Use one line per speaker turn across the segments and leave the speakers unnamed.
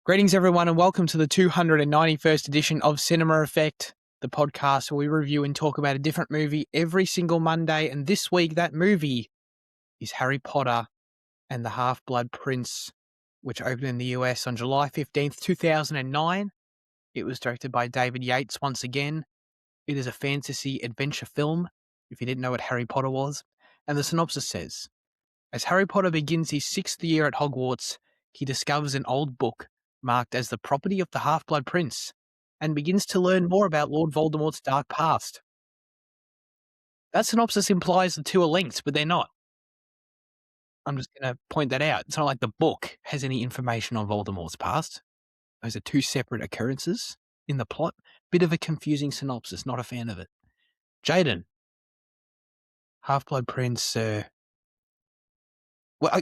Greetings, everyone, and welcome to the 291st edition of Cinema Effect, the podcast where we review and talk about a different movie every single Monday. And this week, that movie is Harry Potter and the Half-Blood Prince, which opened in the US on July 15th, 2009. It was directed by David Yates once again. It is a fantasy adventure film, if you didn't know what Harry Potter was. And the synopsis says, as Harry Potter begins his 6th year at Hogwarts, he discovers an old book marked as the property of the Half-Blood Prince and begins to learn more about Lord Voldemort's dark past. That synopsis implies the two are linked, but they're not. I'm just going to point that out. It's not like the book has any information on Voldemort's past. Those are two separate occurrences in the plot. Bit of a confusing synopsis. Not a fan of it. Jaden, Half-Blood Prince. We're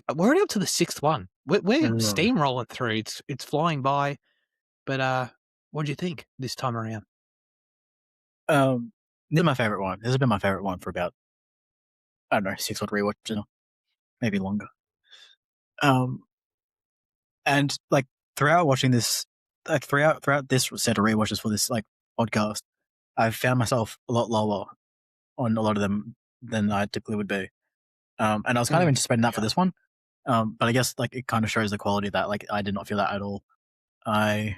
already up to the 6th one. We're steamrolling through. It's flying by. But what do you think this time around?
This is my favorite one. This has been my favorite one for about, I don't know, 6 odd rewatches, maybe longer. And like throughout watching this, like throughout this set of rewatches for this like podcast, I've found myself a lot lower on a lot of them than I typically would be. And I was kind of anticipating that for this one. But I guess like it kind of shows the quality of that. Like I did not feel that at all. I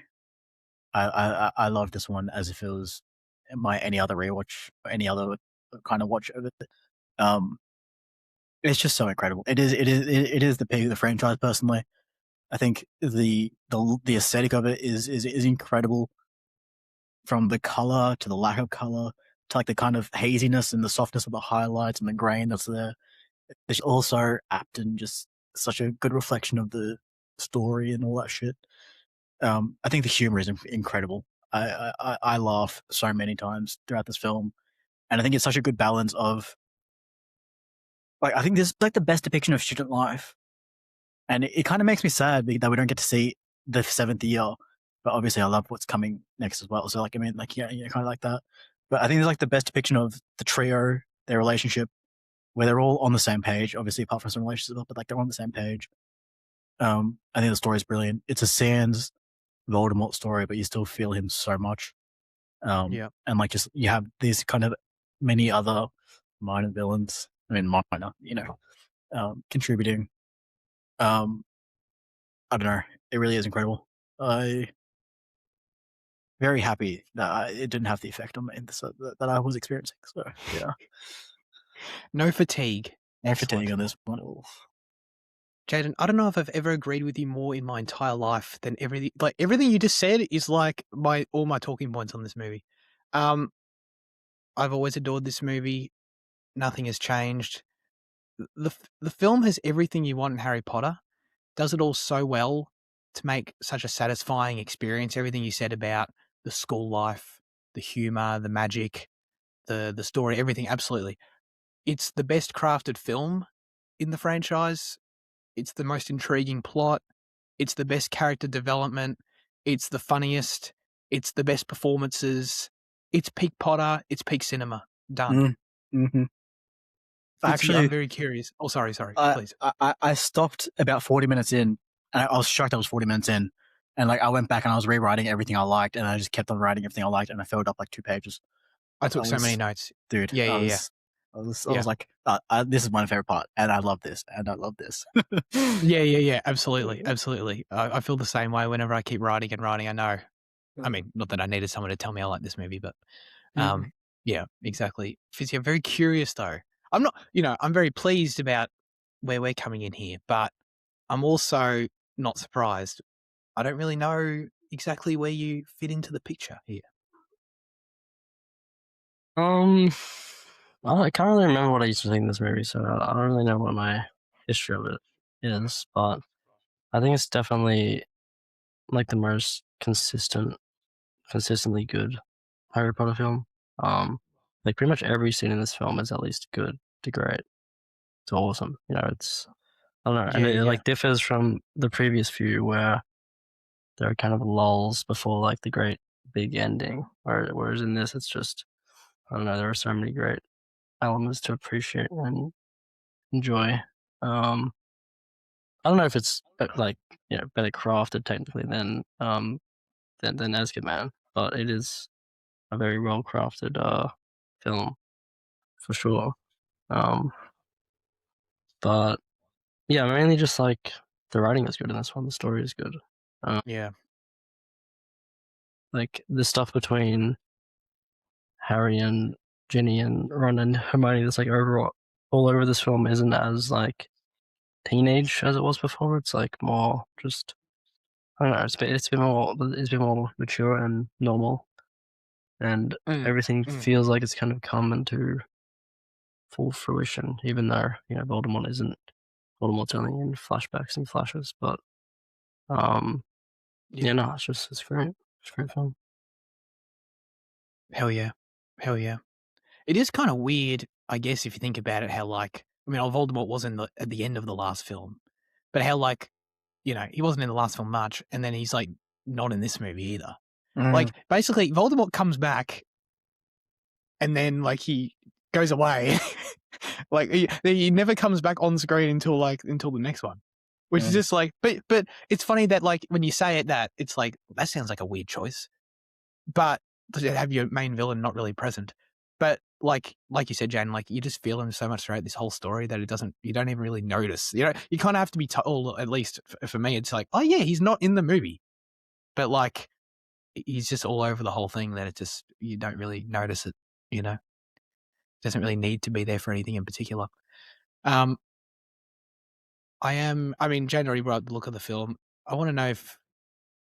love this one as if it was any other rewatch, or any other kind of watch of it. It's just so incredible. It is the peak of the franchise. Personally, I think the aesthetic of it is incredible. From the color to the lack of color to like the kind of haziness and the softness of the highlights and the grain that's there. It's also apt and just such a good reflection of the story and all that shit. I think the humor is incredible. I laugh so many times throughout this film, and I think it's such a good balance of like I think this is like the best depiction of student life, and it kind of makes me sad that we don't get to see the 7th year. But obviously, I love what's coming next as well. So like I mean, like yeah, kind of like that. But I think it's like the best depiction of the trio, their relationship, where they're all on the same page. Obviously, apart from some relationships, but like they're on the same page. I think the story is brilliant. It's a sans Voldemort story, but you still feel him so much. And like just you have these kind of many other minor villains. I mean, minor, contributing. I don't know. It really is incredible. Very happy that it didn't have the effect on me that I was experiencing. So yeah,
no fatigue.
No fatigue on this one.
Jaden, I don't know if I've ever agreed with you more in my entire life than everything. Like everything you just said is like all my talking points on this movie. I've always adored this movie. Nothing has changed. The film has everything you want in Harry Potter. Does it all so well to make such a satisfying experience. Everything you said about the school life, the humor, the magic, the story, everything. Absolutely, it's the best crafted film in the franchise. It's the most intriguing plot. It's the best character development. It's the funniest. It's the best performances. It's peak Potter. It's peak cinema. Done.
Mm-hmm.
Actually, I'm very curious. Oh, sorry. Please.
I stopped about 40 minutes in, and I was shocked I was 40 minutes in. And like I went back and I was rewriting everything I liked, and I just kept on writing everything I liked, and I filled up like 2 pages.
I took so many notes.
Dude.
Yeah.
I was like, this is my favorite part, and I love this, and I love this.
Yeah. Absolutely. I feel the same way whenever I keep writing and writing. I know. I mean, not that I needed someone to tell me I like this movie, but yeah, exactly. Fizzy, I'm very curious though. I'm not, I'm very pleased about where we're coming in here, but I'm also not surprised. I don't really know exactly where you fit into the picture here.
Well, I can't really remember what I used to think in this movie, so I don't really know what my history of it is, but I think it's definitely like the most consistently good Harry Potter film. Like pretty much every scene in this film is at least good to great. It's awesome. It's, I don't know, and it like differs from the previous few where there are kind of lulls before like the great big ending, whereas in this it's just, I don't know, there are so many great elements to appreciate and enjoy. I don't know if it's like better crafted technically than Azkaban, but it is a very well crafted film for sure. But yeah, mainly just like the writing is good in this one, the story is good.
Yeah.
Like the stuff between Harry and Ginny and Ron and Hermione that's like overall all over this film isn't as like teenage as it was before. It's like more just I don't know. It's been more mature and normal, and everything feels like it's kind of come into full fruition. Even though Voldemort's only in flashbacks and flashes, but yeah, no, it's great. It's a great film.
Hell yeah. Hell yeah. It is kind of weird, I guess, if you think about it, how like, I mean, Voldemort was at the end of the last film, but how like, he wasn't in the last film much, and then he's like not in this movie either. Like basically Voldemort comes back and then like he goes away. Like he never comes back on screen until the next one. Which is just like, but it's funny that like when you say it that, it's like, that sounds like a weird choice. But to have your main villain not really present. But like you said, Jane, like you just feel him so much throughout this whole story that you don't even really notice. You kind of have to be told, at least for me, it's like, oh yeah, he's not in the movie. But like, he's just all over the whole thing that it just, you don't really notice it, doesn't really need to be there for anything in particular. I mean, Jane already brought up the look of the film. I want to know if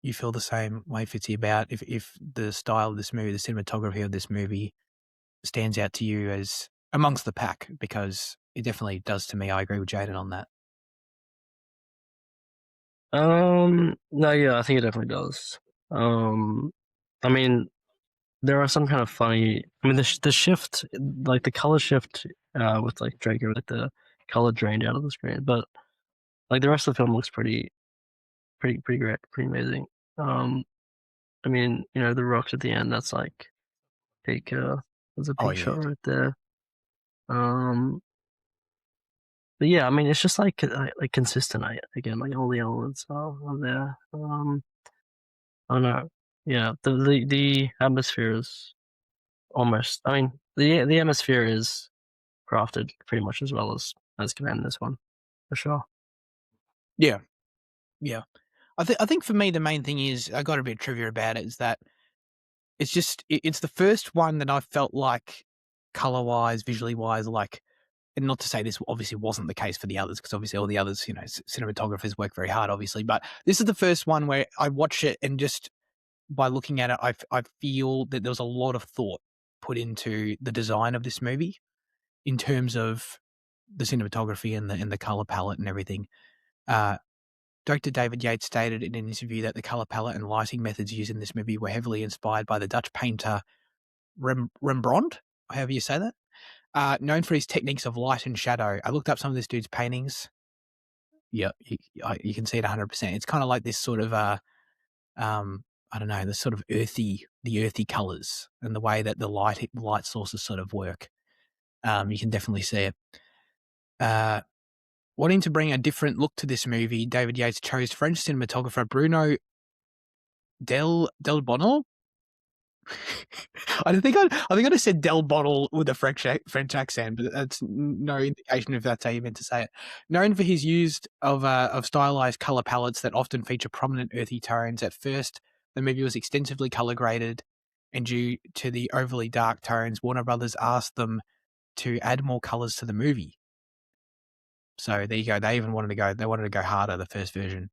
you feel the same way, Fitzy, about if the style of this movie, the cinematography of this movie stands out to you as amongst the pack, because it definitely does to me. I agree with Jaden on that.
No, yeah, I think it definitely does. I mean, there are some kind of funny. I mean, the shift, like the color shift, with like Draco, like the color drained out of the screen, but like the rest of the film looks pretty great, pretty amazing. I mean, the rocks at the end. That's like take. There's a big shot right there. But yeah, I mean, it's just like consistent. Again, like all the elements are there. I don't know. Yeah, the atmosphere is almost. I mean, the atmosphere is crafted pretty much as well as Command this one, for sure.
Yeah, yeah. I think for me the main thing is, I got a bit of trivia about it, is that it's the first one that I felt like color wise, visually wise, like, and not to say this obviously wasn't the case for the others, because obviously all the others, cinematographers work very hard, obviously, but this is the first one where I watch it and just by looking at it, I feel that there was a lot of thought put into the design of this movie in terms of the cinematography and the color palette and everything. Director David Yates stated in an interview that the color palette and lighting methods used in this movie were heavily inspired by the Dutch painter Rembrandt, however you say that, known for his techniques of light and shadow. I looked up some of this dude's paintings. Yeah, you can see it 100%. It's kind of like this sort of, I don't know, the sort of earthy colors and the way that the light sources sort of work. You can definitely see it. Wanting to bring a different look to this movie, David Yates chose French cinematographer Bruno Del Bonel. I think I just said Del Bottle with a French accent, but that's no indication if that's how you meant to say it. Known for his use of stylized color palettes that often feature prominent earthy tones, at first the movie was extensively color graded, and due to the overly dark tones, Warner Brothers asked them to add more colors to the movie. So there you go. They wanted to go harder, the first version,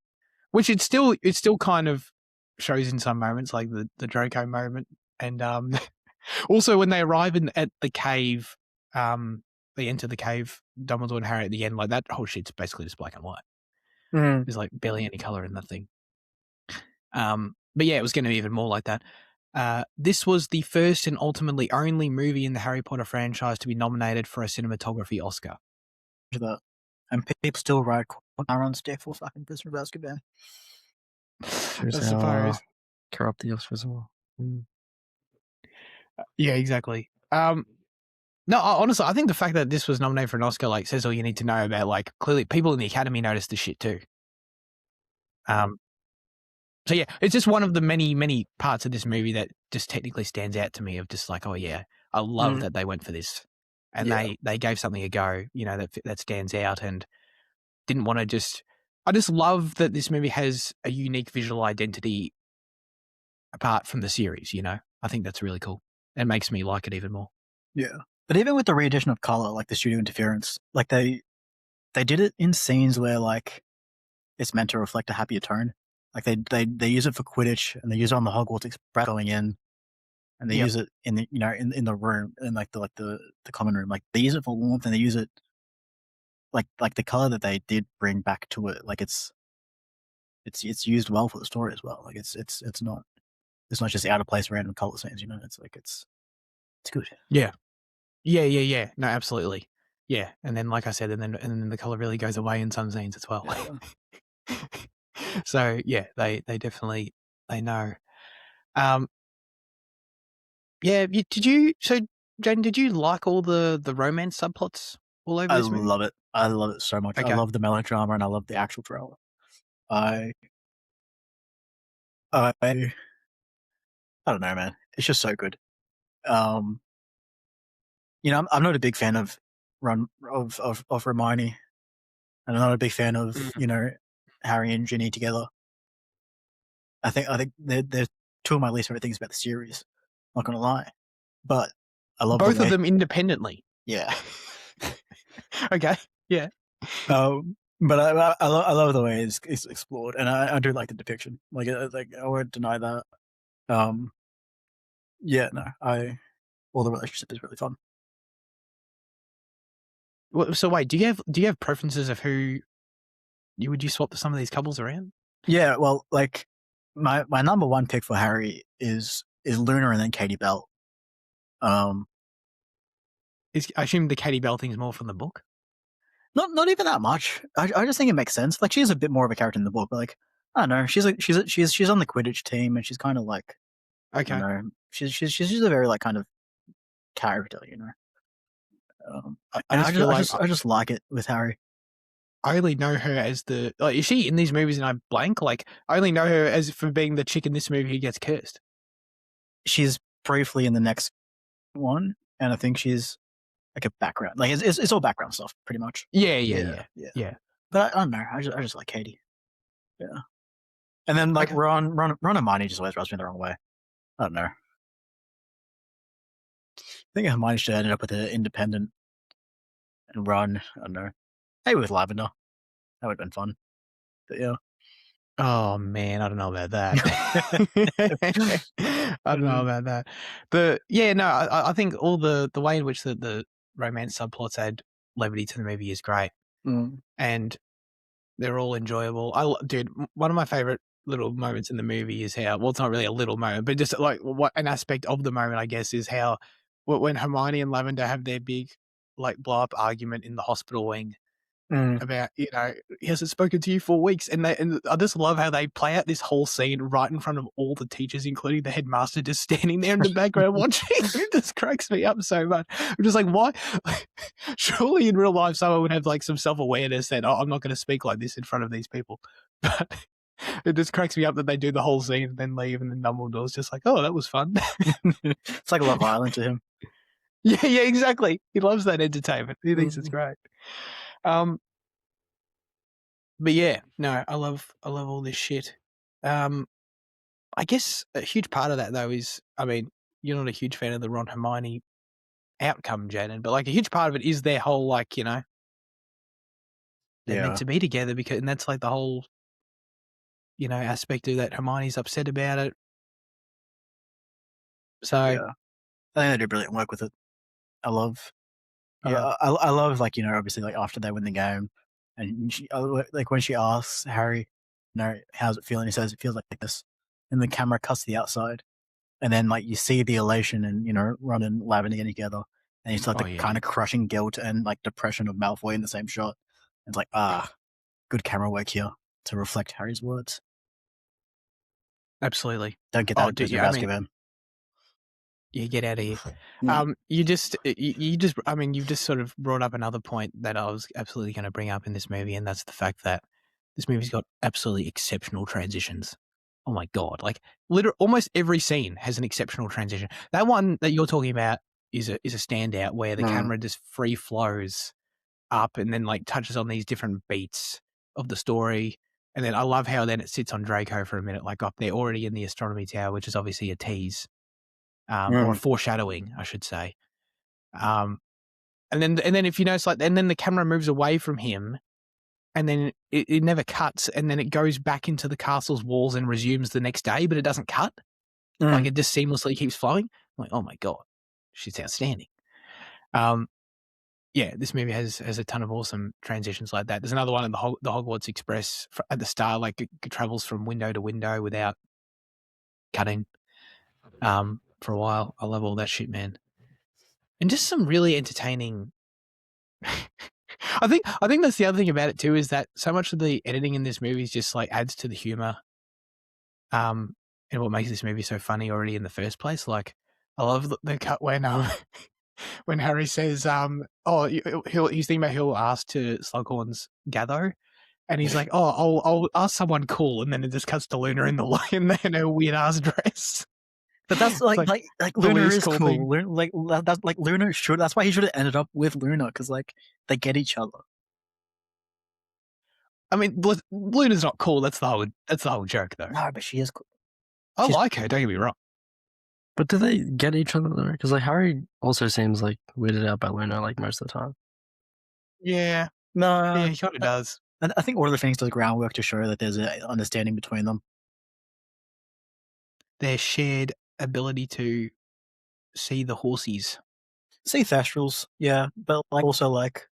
which it still kind of shows in some moments, like the Draco moment. And also when they arrive at the cave, they enter the cave, Dumbledore and Harry at the end, like that whole shit's basically just black and white. There's like barely any color in that thing. But yeah, it was going to be even more like that. This was the first and ultimately only movie in the Harry Potter franchise to be nominated for a cinematography Oscar.
That. And people still write on stick for fucking Prisoner of Azkaban.
I suppose.
Corrupt the Oscars as well.
Yeah, exactly. No, honestly, I think the fact that this was nominated for an Oscar like says all you need to know about like clearly people in the Academy noticed the shit too. So yeah, it's just one of the many parts of this movie that just technically stands out to me of just like, oh yeah, I love that they went for this, and they gave something a go, that stands out, and didn't want to just. I just love that this movie has a unique visual identity apart from the series. I think that's really cool. It makes me like it even more.
Yeah, but even with the re-addition of color, like the studio interference, like they did it in scenes where like it's meant to reflect a happier tone. Like they use it for Quidditch, and they use it on the Hogwarts Express going in, and they use it in the in the room, in like the common room. Like they use it for warmth, and they use it like the color that they did bring back to it. Like it's used well for the story as well. Like it's not just out of place random color scenes. It's like it's good.
Yeah. No, absolutely. Yeah, and then like I said, and then the color really goes away in some scenes as well.
Yeah.
So yeah, they definitely they know. Yeah, so Jaden, did you like all the romance subplots all over this movie?
Love it. I love it so much.
Okay.
I love the melodrama, and I love the actual drama. I don't know, man. It's just so good. I'm not a big fan of Hermione, and I'm not a big fan of Harry and Ginny together. I think they're two of my least favorite things about the series. Not gonna lie, but I love
both of them independently.
Yeah.
Okay. Yeah.
But I love the way it's explored, and I do like the depiction. Like I won't deny that. Yeah, no, all the relationship is really fun.
So wait, do you have preferences of who would you swap some of these couples around?
Yeah, well, like my number one pick for Harry is Luna, and then Katie Bell.
I assume the Katie Bell thing is more from the book.
Not even that much. I just think it makes sense. Like she's a bit more of a character in the book, but like I don't know. She's on the Quidditch team, and she's kind of like
okay.
I don't know. She's a very like kind of character, I just like it with Harry.
I only know her as is she in these movies and I blank? Like I only know her as for being the chick in this movie who gets cursed.
She's briefly in the next one, and I think she's like a background. Like it's all background stuff, pretty much.
Yeah.
But I don't know. I just like Katie. Yeah. And then like Ron and Hermione just always rubs me the wrong way. I don't know. I think Hermione should have ended up with an independent, and Ron, I don't know. Maybe with Lavender. That would have been fun. But yeah.
Oh man, I don't know about that. I don't know about that. But yeah, no, I think all the way in which the romance subplots add levity to the movie is great. And they're all enjoyable. Dude, one of my favorite little moments in the movie is how, well, it's not really a little moment, but just like what an aspect of the moment, I guess, is how when Hermione and Lavender have their big like blow up argument in the hospital wing about, he hasn't spoken to you for weeks. And I just love how they play out this whole scene right in front of all the teachers, including the headmaster, just standing there in the background watching. It just cracks me up so much. I'm just like, why? Surely in real life, someone would have like some self-awareness that, I'm not going to speak like this in front of these people. But it just cracks me up that they do the whole scene and then leave, and then Dumbledore's just like, oh, that was fun.
It's like Love Island to him.
Yeah, exactly. He loves that entertainment. He thinks it's great. But yeah, no, I love all this shit. I guess a huge part of that though is, I mean, you're not a huge fan of the Ron Hermione outcome, Jaden, but like a huge part of it is their whole like, they're meant to be together and that's like the whole, aspect of that. Hermione's upset about it. So
I think they do brilliant work with it. I love, I love like obviously like after they win the game, and she, like when she asks Harry, how's it feeling? He says it feels like this, and the camera cuts to the outside, and then like you see the elation and Ron and Lavender getting together, and it's like the kind of crushing guilt and like depression of Malfoy in the same shot. It's like good camera work here to reflect Harry's words.
Absolutely,
don't get that.
Yeah, get out of here.
Yeah.
You just, I mean, you've just sort of brought up another point that I was absolutely going to bring up in this movie, and that's the fact that this movie's got absolutely exceptional transitions. Oh my God. Like, almost every scene has an exceptional transition. That one that you're talking about is a standout where the camera just free flows up and then like touches on these different beats of the story. And then I love how then it sits on Draco for a minute, like up there already in the astronomy tower, which is obviously a tease. Or a foreshadowing, I should say. And then if you notice, like, and then the camera moves away from him, and then it never cuts, and then it goes back into the castle's walls and resumes the next day, but it doesn't cut. Like it just seamlessly keeps flowing. I'm like, oh my God, she's outstanding. Yeah, this movie has a ton of awesome transitions like that. There's another one in the Hogwarts Express at the start, like it travels from window to window without cutting. For a while, I love all that shit, man. And just some really entertaining. I think that's the other thing about it too, is that so much of the editing in this movie is just like adds to the humor. And what makes this movie so funny already in the first place. Like, I love the cut when when Harry says, he's thinking about he'll ask to Slughorn's gather, and he's like, oh, I'll ask someone cool, and then it just cuts to Luna in her weird ass dress.
But that's like Luna is cool. That's like Luna should. That's why he should have ended up with Luna, because like they get each other.
I mean, Luna's not cool. That's the whole joke, though.
No, but she is cool.
I like her. Don't get me wrong.
But do they get each other though? Because like Harry also seems like weirded out by Luna like most of the time.
Yeah.
No.
Yeah, he kind of does.
And I think Order of the Phoenix does groundwork to show that there's an understanding between them.
Their shared ability to see the horsies.
See Thestrals, yeah, but like also like,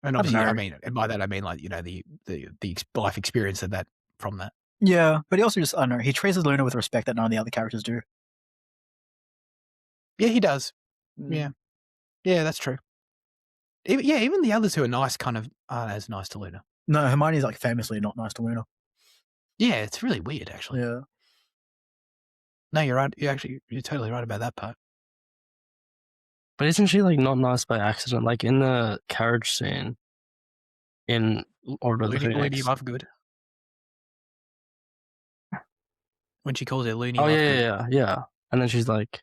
and obviously, I mean, and by that I mean like, you know, the life experience of that from that.
Yeah, but he also just, I don't know, he treats Luna with respect that none of the other characters do.
Yeah, he does. Yeah, that's true. Even the others who are nice kind of aren't as nice to Luna.
No, Hermione's like famously not nice to Luna.
Yeah, it's really weird, actually.
Yeah.
No, you're right. You're totally right about that part.
But isn't she like not nice by accident? Like in the carriage scene in Order of the Phoenix.
Loony Lovegood. When she calls it Loony
Lovegood. Yeah. And then she's like,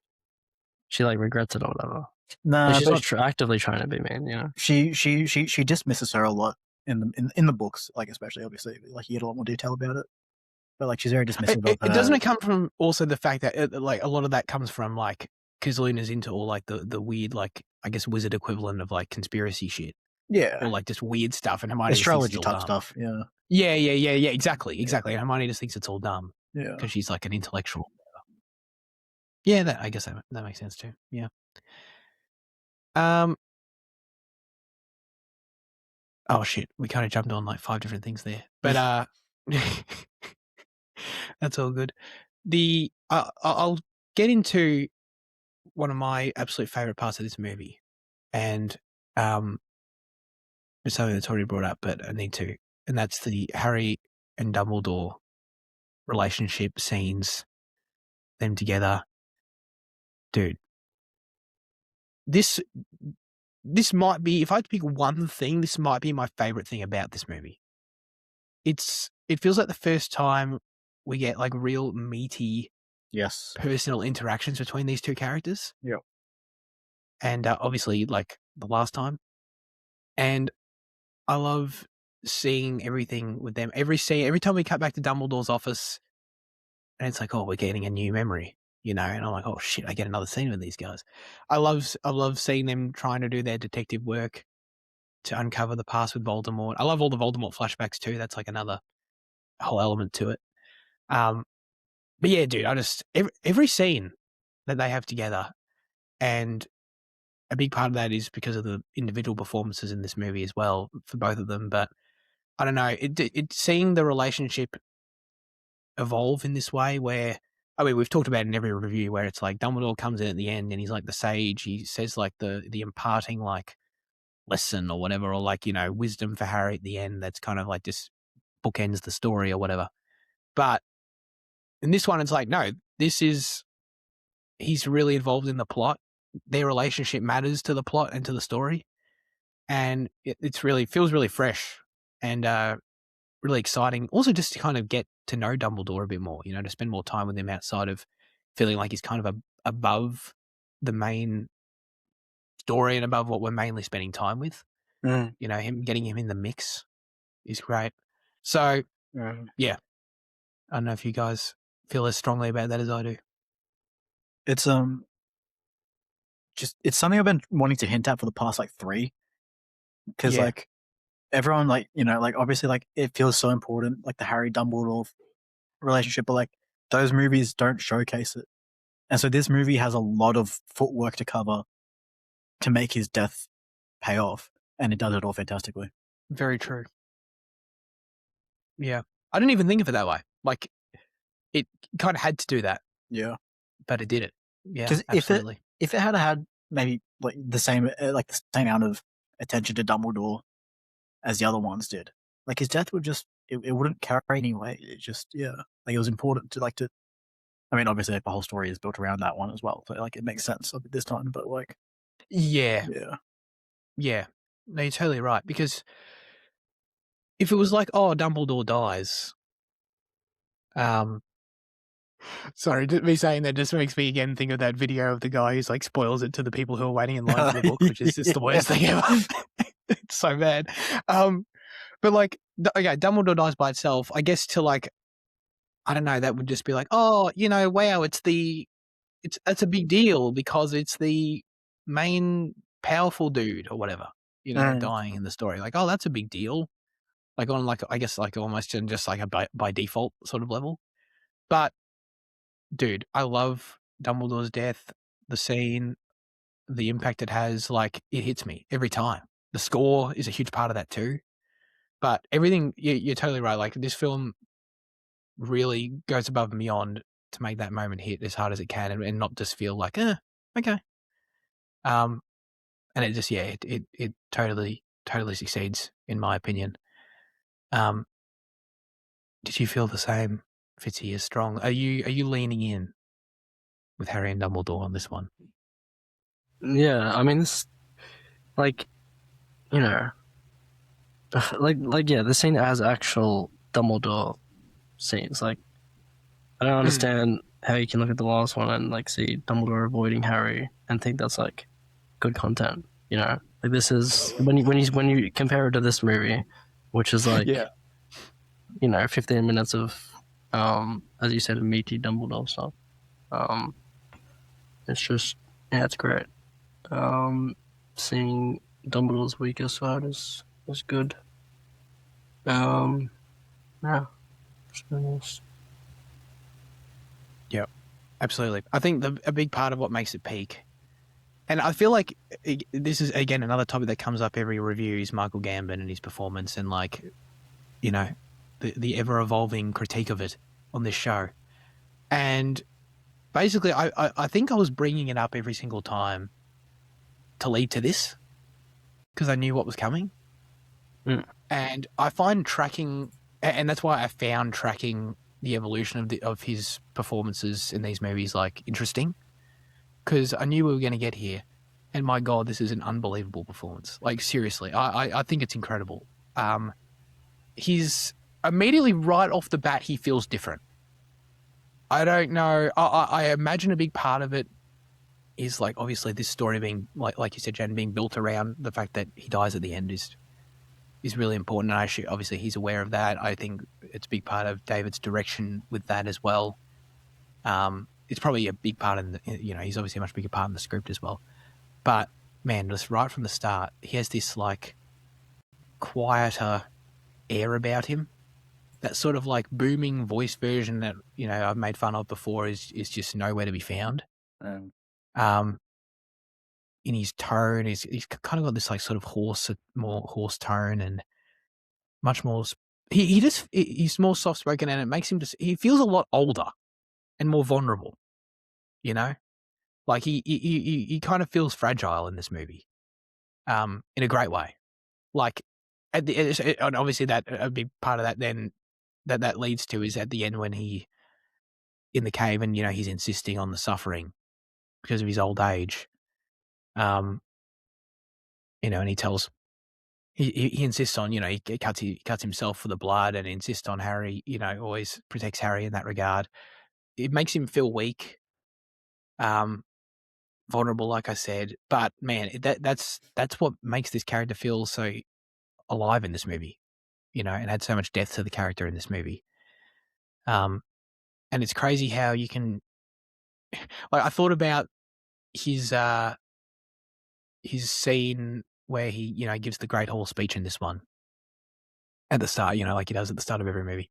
she like regrets it or whatever.
Nah,
she's not actively trying to be mean, you know.
She dismisses her a lot in the books, like especially obviously, like you get a lot more detail about it. But like she's very dismissive of her.
Doesn't it come from also the fact that like a lot of that comes from like because Luna's into all like the weird, like I guess wizard equivalent of like conspiracy shit.
Yeah.
Or like just weird stuff, and Hermione
astrology type stuff. Yeah.
Yeah. Exactly. And Hermione just thinks it's all dumb.
Yeah.
Because she's like an intellectual. Yeah, I guess that makes sense too. Yeah. Oh shit, we kind of jumped on like 5 different things there, but that's all good. I'll get into one of my absolute favorite parts of this movie, and it's something that's already brought up, but I need to, and that's the Harry and Dumbledore relationship scenes, them together. Dude, this might be, if I had to pick one thing, this might be my favorite thing about this movie. It feels like the first time we get like real meaty, personal interactions between these two characters.
Yeah.
And obviously, like the last time. And I love seeing everything with them. Every time we cut back to Dumbledore's office, and it's like, oh, we're getting a new memory, you know. And I'm like, oh shit, I get another scene with these guys. I love seeing them trying to do their detective work to uncover the past with Voldemort. I love all the Voldemort flashbacks too. That's like another whole element to it. But yeah, dude, I just every scene that they have together, and a big part of that is because of the individual performances in this movie as well for both of them. But I don't know, it seeing the relationship evolve in this way where, I mean, we've talked about it in every review where it's like Dumbledore comes in at the end and he's like the sage. He says like the imparting like lesson or whatever, or like, you know, wisdom for Harry at the end. That's kind of like just bookends the story or whatever. But in this one, it's like, no, this is he's really involved in the plot. Their relationship matters to the plot and to the story, and it's really feels really fresh and really exciting. Also, just to kind of get to know Dumbledore a bit more, to spend more time with him outside of feeling like he's kind of above the main story and above what we're mainly spending time with. Getting him in the mix is great. So, yeah, I don't know if you guys feel as strongly about that as I do.
It's it's something I've been wanting to hint at for the past 3, because everyone obviously it feels so important, the Harry Dumbledore relationship, but those movies don't showcase it, and so this movie has a lot of footwork to cover to make his death pay off, and it does it all fantastically.
Very true. Yeah, I didn't even think of it that way. It kind of had to do that.
Yeah,
but it did it. Yeah,
because
absolutely.
if it had maybe the same amount of attention to Dumbledore as the other ones did, his death would just it wouldn't carry any weight. It just it was important to I mean, obviously the whole story is built around that one as well, so it makes sense this time. But
yeah. No, you're totally right, because if it was Dumbledore dies, sorry, me saying that just makes me again think of that video of the guy who's spoils it to the people who are waiting in line for the book, which is just the worst thing ever. It's so bad. But okay, Dumbledore dies by itself. I guess I don't know, that would just be wow, it's a big deal because it's the main powerful dude or whatever, dying in the story. Oh, that's a big deal. On I guess almost in just a by default sort of level. But dude, I love Dumbledore's death, the scene, the impact it has. It hits me every time. The score is a huge part of that too. But everything, you're totally right. This film really goes above and beyond to make that moment hit as hard as it can, and not just feel okay. And it just it totally succeeds in my opinion. Did you feel the same, Fitzy, as strong? Are you leaning in with Harry and Dumbledore on this one?
Yeah, I mean, it's yeah, the scene has actual Dumbledore scenes. I don't understand how you can look at the last one and see Dumbledore avoiding Harry and think that's good content. This is when you compare it to this movie, which is 15 minutes of as you said, meaty Dumbledore stuff. It's just it's great. Seeing Dumbledore's weaker side is good. Yeah, it's really nice.
Yeah, absolutely. I think a big part of what makes it peak, and I feel like this is again another topic that comes up every review, is Michael Gambon and his performance, and the ever evolving critique of it on this show. And basically, I think I was bringing it up every single time to lead to this because I knew what was coming. And I find tracking, and that's why I found tracking the evolution of his performances in these movies interesting, because I knew we were going to get here. And my God, this is an unbelievable performance. Seriously, I think it's incredible. He's immediately right off the bat, he feels different. I don't know. I imagine a big part of it is obviously this story being like you said, Jen, being built around the fact that he dies at the end is really important. And obviously he's aware of that. I think it's a big part of David's direction with that as well. It's probably a big part in he's obviously a much bigger part in the script as well. But man, just right from the start, he has this quieter air about him. That sort of booming voice version that I've made fun of before is just nowhere to be found. In his tone, he's kind of got this sort of more hoarse tone, and much more. He's more soft spoken, and it makes him he feels a lot older and more vulnerable. He kind of feels fragile in this movie, in a great way. And obviously that a big part of that then that leads to is at the end when he in the cave and he's insisting on the suffering. because of his old age. And he tells, he insists on, he cuts himself for the blood and insists on Harry, always protects Harry in that regard. It makes him feel weak, vulnerable, like I said. But man, that's what makes this character feel so alive in this movie, and had so much depth to the character in this movie. And it's crazy how you can, I thought about his scene where he, gives the Great Hall speech in this one at the start, like he does at the start of every movie.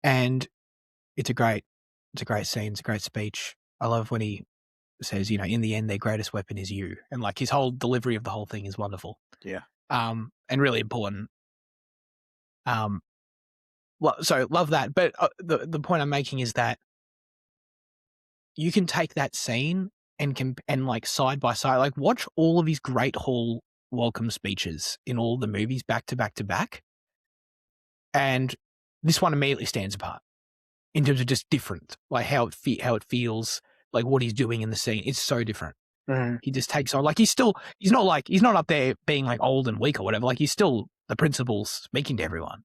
And it's a great scene. It's a great speech. I love when he says, in the end, their greatest weapon is you. And like his whole delivery of the whole thing is wonderful.
Yeah.
And really important. So love that. But the point I'm making is that you can take that scene and like side by side, like watch all of his Great Hall welcome speeches in all the movies back to back to back. And this one immediately stands apart in terms of just different, like how it feels, like what he's doing in the scene. It's so different.
Mm-hmm.
He just takes on, like he's not up there being like old and weak or whatever. Like he's still the principal speaking to everyone.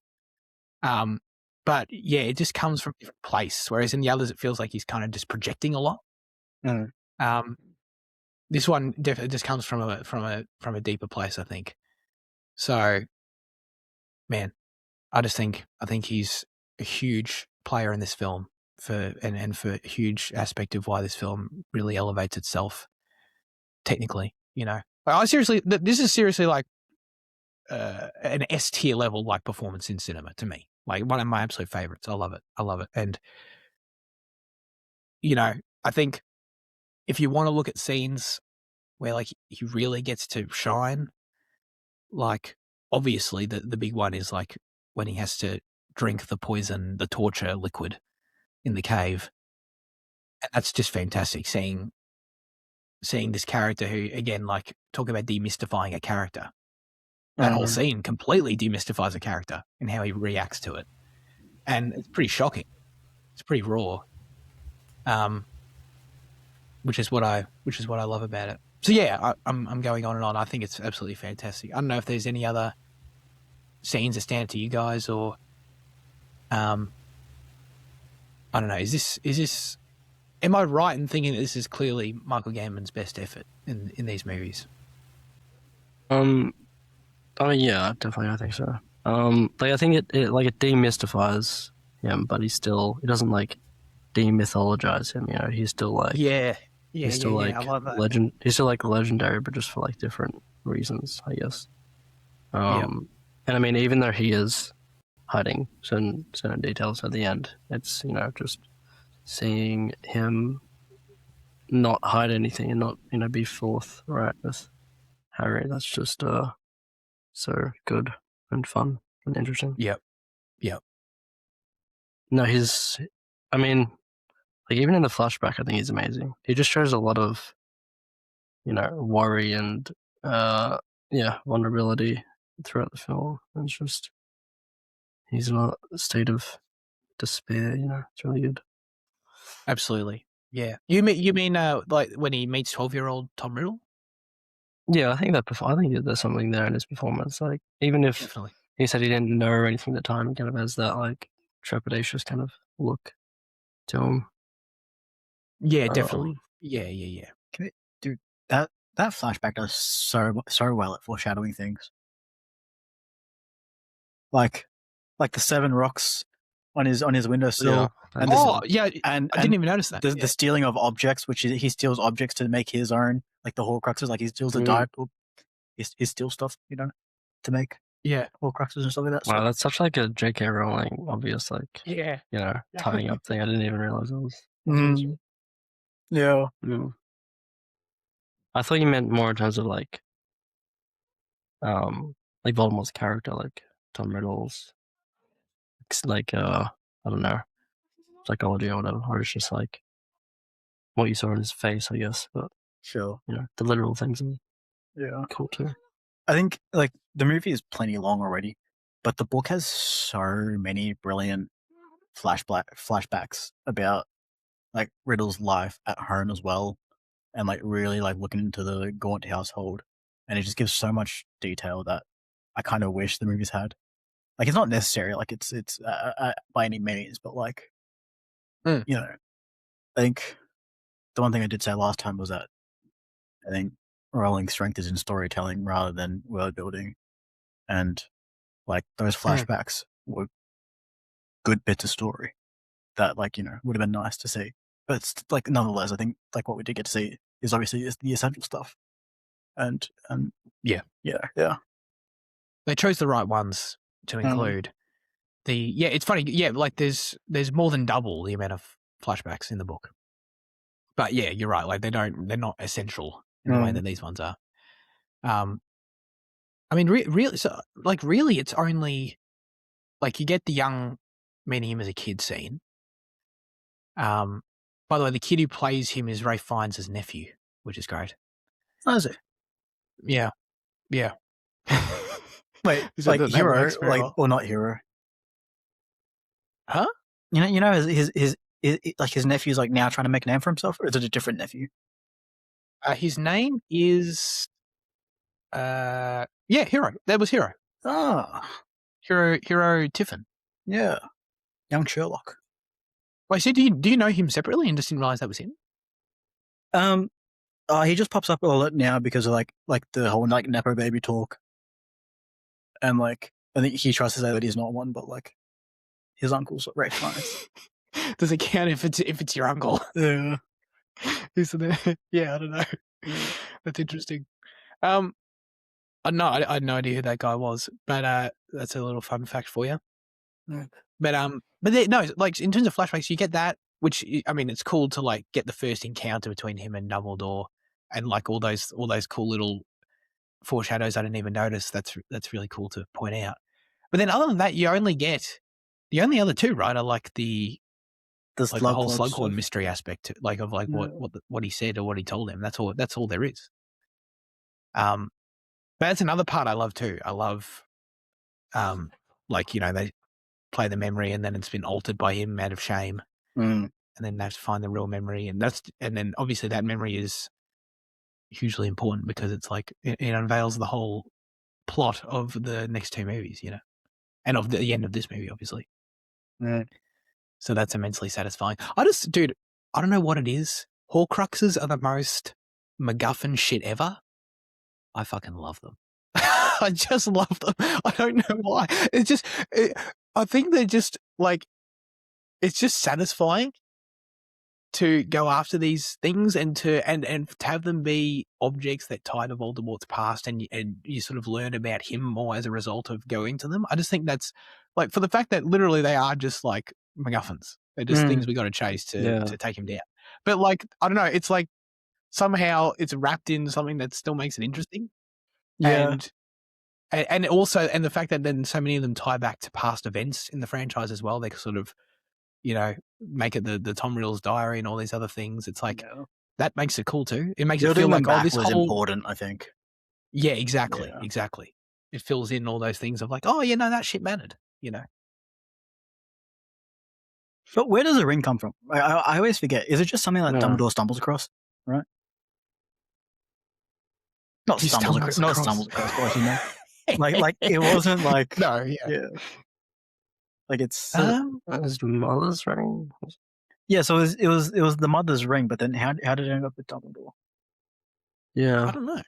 But yeah, it just comes from a different place. Whereas in the others, it feels like he's kind of just projecting a lot.
Mm.
This one definitely just comes from a deeper place, I think. So, man, I think he's a huge player in this film and for a huge aspect of why this film really elevates itself technically. This is seriously like an S tier level like performance in cinema to me. Like one of my absolute favorites. I love it. And I think if you want to look at scenes where like he really gets to shine, like obviously the big one is like when he has to drink the torture liquid in the cave. And that's just fantastic seeing this character who, again, like talk about demystifying a character. That whole scene completely demystifies a character and how he reacts to it. And it's pretty shocking. It's pretty raw. Which is what I love about it. So yeah, I'm going on and on. I think it's absolutely fantastic. I don't know if there's any other scenes that stand out to you guys, or I don't know. Is this? Am I right in thinking that this is clearly Michael Gambon's best effort in these movies?
Yeah, definitely, I think so. Like I think it demystifies him, but he doesn't like demythologize him. He's still like he's still like
I love that.
legend. He's still like legendary, but just for like different reasons, I guess. And I mean, even though he is hiding certain details at the end, it's just seeing him not hide anything and not be forthright with Harry. That's just so good and fun and interesting.
Yep.
No, I mean, like even in the flashback, I think he's amazing. He just shows a lot of, worry and vulnerability throughout the film. And it's just he's in a state of despair. It's really good.
Absolutely. Yeah. You mean like when he meets 12-year-old Tom Riddle?
Yeah, I think there's something there in his performance. Like even if
Definitely.
he said he didn't know anything at the time, he kind of has that like trepidatious kind of look to him.
Yeah, definitely. Yeah.
Dude, that flashback does so well at foreshadowing things. Like the 7 rocks on his windowsill.
Yeah.
And
I didn't even notice that.
The stealing of objects, which he steals objects to make his own, like the Horcruxes. Like he steals the diet book. He steals stuff, to make Horcruxes and stuff like that.
Wow, that's such like a J.K. Rowling obvious, like tying up thing. I didn't even realize it was.
Yeah.
I thought you meant more in terms of like Voldemort's character, like Tom Riddle's, like I don't know, psychology or whatever, or it's just like what you saw in his face, I guess. But
sure,
the literal things are cool too.
I think like the movie is plenty long already, but the book has so many brilliant flashbacks about like Riddle's life at home as well. and like really like looking into the Gaunt household, and it just gives so much detail that I kind of wish the movies had. Like, it's not necessary, like it's by any means, but like,
Mm.
you know, I think the one thing I did say last time was that I think Rowling's strength is in storytelling rather than world building, and like those flashbacks were good bits of story that, like, you know, would have been nice to see. But it's, like, nonetheless, I think like what we did get to see is obviously the essential stuff, and
Yeah. They chose the right ones to include. It's funny. Yeah, like there's more than double the amount of flashbacks in the book. But yeah, you're right. Like they're not essential in the way that these ones are. I mean, really, so like really, it's only like you get the young meeting him as a kid scene. By the way, the kid who plays him is Ralph Fiennes' nephew, which is great.
Oh, is it?
Yeah.
Wait,
So
like
that
hero,
works very
like
well.
or not hero?
Huh?
You know, his like his nephew's like now trying to make a name for himself, or is it a different nephew?
His name is Hero. That was Hero.
Ah,
Hero Tiffin.
yeah, young Sherlock.
Wait, so do you know him separately and just didn't realize that was him?
He just pops up a lot now because of like the whole like nepo baby talk, and like I think he tries to say that he's not one, but like his uncle's Ray Fiennes.
Does it count if it's your uncle?
Yeah.
Yeah, I don't know. That's interesting. I had no idea who that guy was, but that's a little fun fact for you. But no, like in terms of flashbacks, you get that, which I mean, it's cool to like get the first encounter between him and Dumbledore, and like all those cool little foreshadows I didn't even notice. That's really cool to point out. But then other than that, you only get the only other two, right? Are like the whole Slughorn mystery aspect, like of like what he said or what he told him. That's all there is. But that's another part I love too. I love, like, you know, they play the memory and then it's been altered by him out of shame, and then they have to find the real memory, and then obviously that memory is hugely important because it's like it unveils the whole plot of the next two movies, you know, and of the end of this movie, obviously. So that's immensely satisfying. I don't know what it is. Horcruxes are the most MacGuffin shit ever. I fucking love them. I just love them. I don't know why. I think they're just like, it's just satisfying to go after these things and to have them be objects that tie to Voldemort's past, and you sort of learn about him more as a result of going to them. I just think that's like, for the fact that literally they are just like MacGuffins. They're just things we got to chase to take him down. But like, I don't know, it's like somehow it's wrapped in something that still makes it interesting.
Yeah.
And also, and the fact that then so many of them tie back to past events in the franchise as well. They sort of, you know, make it the Tom Riddle's diary and all these other things. It's like, that makes it cool too. It makes it feel like,
this was important, I think.
Yeah, exactly. It fills in all those things of like, oh, yeah, no, that shit mattered, you know.
But where does the ring come from? I always forget. Is it just something that Dumbledore stumbles across, right? Not stumbles across, but you know, like it wasn't like like it's
his mother's ring.
Yeah, so it was the mother's ring, but then how did it end up with Dumbledore?
Yeah,
I don't know.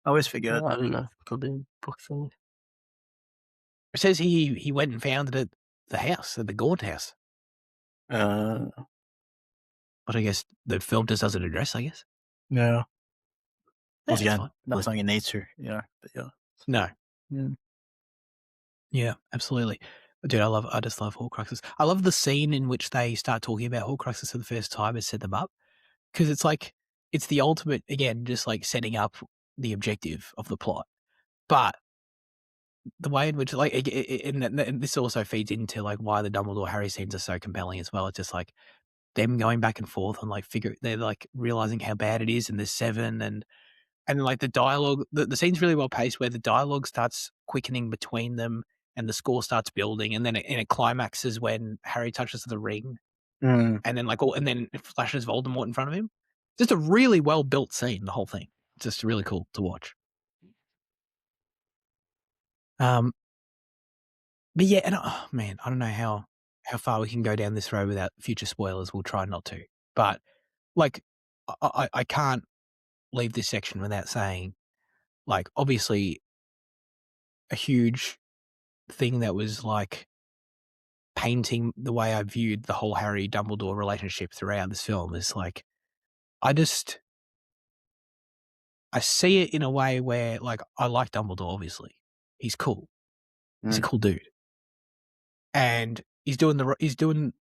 I always forget.
I don't know. Could be a book thing.
It says he went and found it at the house, at the Gaunt house. But I guess the film just doesn't address, I guess.
No.
That's
Again,
fine.
not something in nature, you know. But yeah.
No.
Yeah.
Yeah, absolutely. Dude, I just love Horcruxes. I love the scene in which they start talking about Horcruxes for the first time and set them up. Because it's like, it's the ultimate, again, just like setting up the objective of the plot. But the way in which, like, and this also feeds into like why the Dumbledore Harry scenes are so compelling as well. It's just like them going back and forth and like they're like realizing how bad it is, and there's 7, and like the dialogue, the scene's really well paced where the dialogue starts quickening between them and the score starts building, and then it climaxes when Harry touches the ring, and then like and then it flashes Voldemort in front of him. Just a really well built scene. The whole thing, just really cool to watch. But yeah, and man, I don't know how far we can go down this road without future spoilers. We'll try not to, but like, I can't leave this section without saying, like, obviously, a huge thing that was like painting the way I viewed the whole Harry Dumbledore relationship throughout this film is like, I see it in a way where, like, I like Dumbledore. Obviously, he's cool. He's a cool dude. And he's doing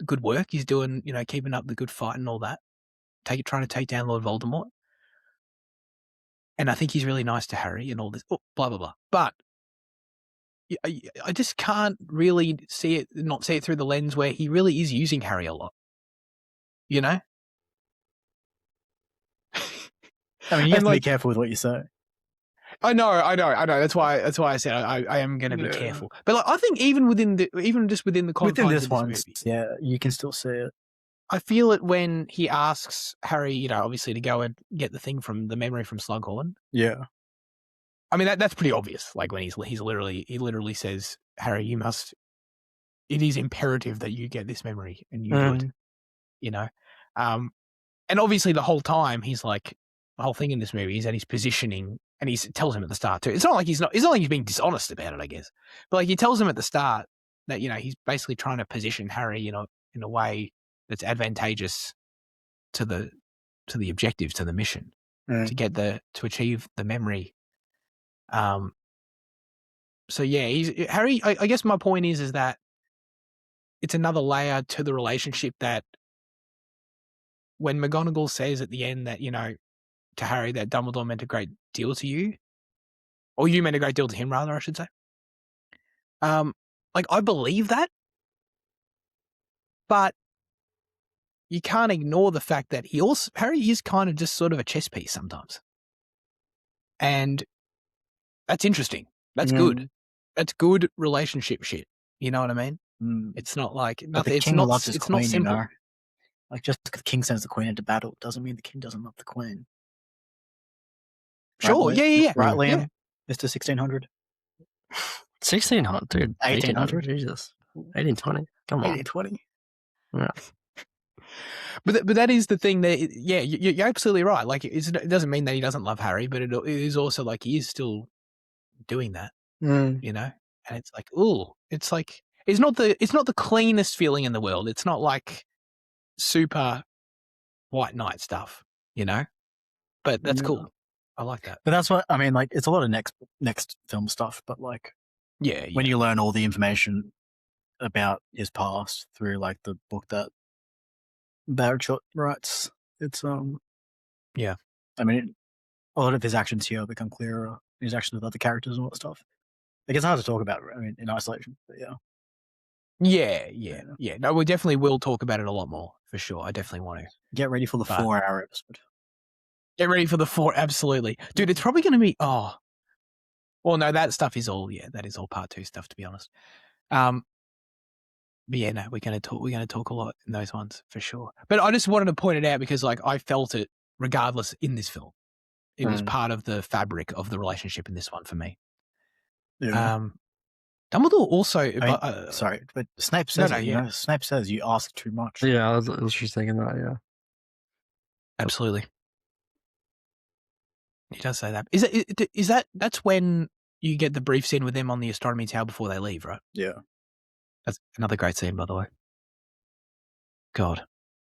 good work. He's doing, keeping up the good fight and all that. Trying to take down Lord Voldemort. And I think he's really nice to Harry and all this, blah, blah, blah. But I just can't really not see it through the lens where he really is using Harry a lot. You know?
I mean, you have to be careful with what you say.
I know. That's why I said I am going to be careful. But like, I think even just within the confines of this movie,
yeah, you can still see it.
I feel it when he asks Harry, obviously to go and get the thing from the memory from Slughorn.
Yeah,
I mean that's pretty obvious. Like when he literally says, Harry, you must. It is imperative that you get this memory and you do it. And obviously the whole time he's like, the whole thing in this movie is that he's positioning. And he tells him at the start too. It's not like he's being dishonest about it, I guess. But like he tells him at the start that he's basically trying to position Harry, in a way that's advantageous to the objective, to the mission, to achieve the memory. So yeah, he's Harry. I guess my point is that it's another layer to the relationship that when McGonagall says at the end that to Harry that Dumbledore meant a great deal to you, or you meant a great deal to him, rather, I should say. Like I believe that, but you can't ignore the fact that Harry is kind of just sort of a chess piece sometimes, and that's interesting. That's good. That's good relationship shit. You know what I mean? It's not like nothing. It's not simple.
Like just because the king sends the queen into battle doesn't mean the king doesn't love the queen.
Sure.
Right,
yeah.
Right, Liam?
Yeah.
Mr. 1600?
1600, dude.
1800?
Jesus. 1820. Come on.
1820?
Yeah.
But that is the thing that, yeah, you're absolutely right. Like, it doesn't mean that he doesn't love Harry, but it is also like he is still doing that, And it's like, it's like, it's not the cleanest feeling in the world. It's not like super White Knight stuff, but that's cool. I like that.
But that's what, I mean, like, it's a lot of next film stuff, but like,
yeah.
When you learn all the information about his past through like the book that Barrett writes, it's
yeah.
I mean, a lot of his actions here become clearer. His actions with other characters and all that stuff. Like, it's hard to talk about. I mean, in isolation, but yeah.
Yeah. No, we definitely will talk about it a lot more for sure. I definitely want to
get ready for the 4-hour episode.
Get ready for the 4, absolutely, dude. It's probably going to be well, no, that stuff is all that is all part 2 stuff, to be honest. But yeah, no, we're going to talk a lot in those ones for sure. But I just wanted to point it out because like I felt it regardless in this film. It was part of the fabric of the relationship in this one for me.
Yeah.
Dumbledore also.
Sorry, but Snape says Snape says you ask too much.
Yeah, I was just thinking that. Yeah,
absolutely. He does say that. Is that's when you get the brief scene with them on the astronomy tower before they leave, right?
Yeah.
That's another great scene, by the way. God,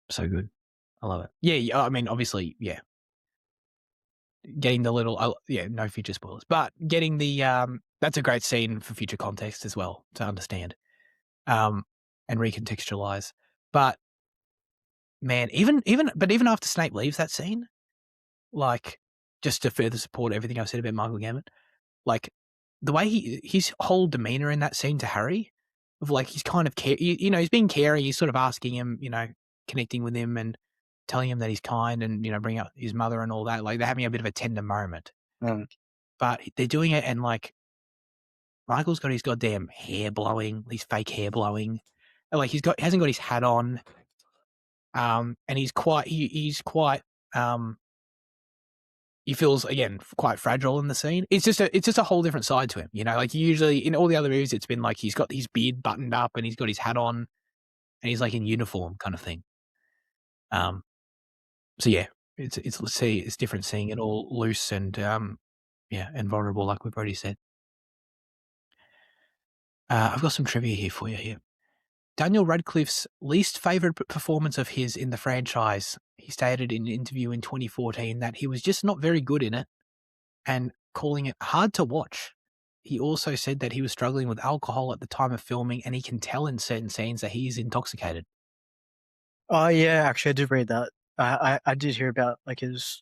so good. I love it. Yeah. I mean, obviously, yeah. Getting the little, no future spoilers, but getting the, that's a great scene for future context as well to understand, and recontextualize. But man, even after Snape leaves that scene, like just to further support everything I've said about Michael Gambon, like the way his whole demeanor in that scene to Harry, of like he's kind of he's being caring, he's sort of asking him, connecting with him and telling him that he's kind and, bring up his mother and all that. Like they're having a bit of a tender moment, but they're doing it. And like Michael's got his goddamn hair blowing, his fake hair blowing. And like he hasn't got his hat on. And he's quite he feels, again, quite fragile in the scene. It's just a whole different side to him, you know. Like, usually in all the other movies, it's been like he's got his beard buttoned up and he's got his hat on and he's like in uniform kind of thing. So yeah, it's different seeing it all loose and and vulnerable, like we've already said. I've got some trivia here for you here. Daniel Radcliffe's least favourite performance of his in the franchise, he stated in an interview in 2014 that he was just not very good in it and calling it hard to watch. He also said that he was struggling with alcohol at the time of filming and he can tell in certain scenes that he is intoxicated.
Oh yeah, actually I did read that. I did hear about like his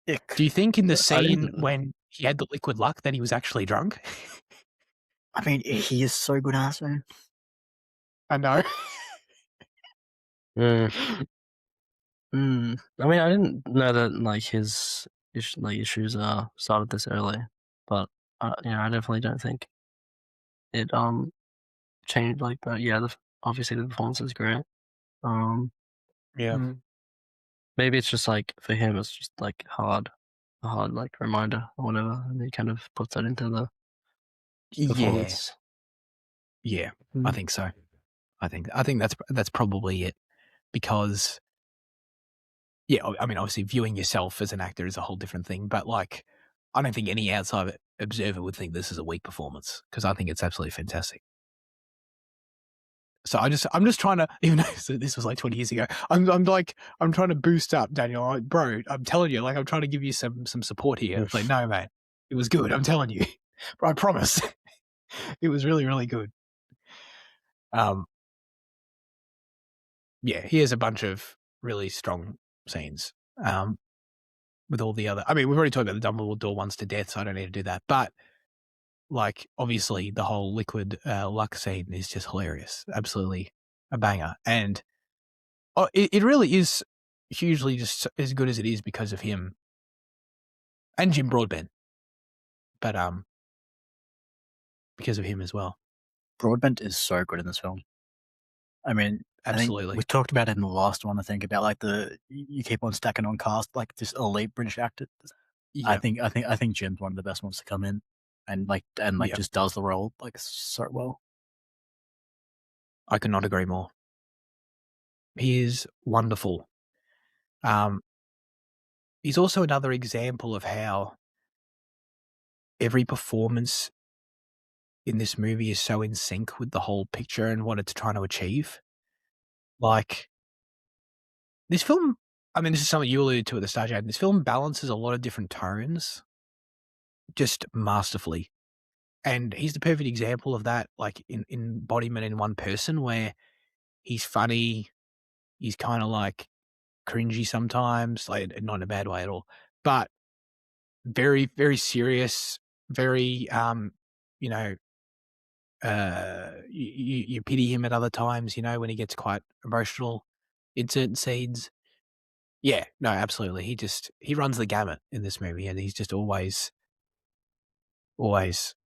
ick.
Do you think in the
I
scene
didn't-
when he had the liquid luck that he was actually drunk?
I mean, he is so good at it, man.
I know.
I mean, I didn't know that like his issues started this early, but I definitely don't think it changed like that. Yeah, obviously the performance is great.
Yeah.
Maybe it's just like for him, it's just like a hard like reminder or whatever, and he kind of puts that into the performance.
Yeah, I think so. I think that's probably it, because I mean, obviously viewing yourself as an actor is a whole different thing, but like, I don't think any outside observer would think this is a weak performance, because I think it's absolutely fantastic. So I'm just trying to, even though this was like 20 years ago, I'm trying to boost up Daniel. I'm like, bro, I'm telling you, like, I'm trying to give you some support here. It's like, no, mate, it was good. I'm telling you, bro, I promise. It was really, really good. Yeah, he has a bunch of really strong scenes. With all the other, I mean, we've already talked about the Dumbledore ones to death, so I don't need to do that. But like, obviously, the whole liquid luck scene is just hilarious, absolutely a banger, and it really is hugely just as good as it is because of him and Jim Broadbent, but because of him as well.
Broadbent is so good in this film. I mean,
Absolutely.
I think we talked about it in the last one. I think about like you keep on stacking on cast like this elite British actor.
Yeah.
I think Jim's one of the best ones to come in and just does the role like so well.
I could not agree more. He is wonderful. He's also another example of how every performance in this movie is so in sync with the whole picture and what it's trying to achieve. Like, this film, I mean, this is something you alluded to at the start, Jade. This film balances a lot of different tones just masterfully. And he's the perfect example of that, like, in embodiment in one person, where he's funny, he's kind of like cringy sometimes, like, not in a bad way at all, but very, very serious, very, you know, you pity him at other times, you know, when he gets quite emotional in certain scenes. Yeah, no, absolutely. He runs the gamut in this movie, and he's just always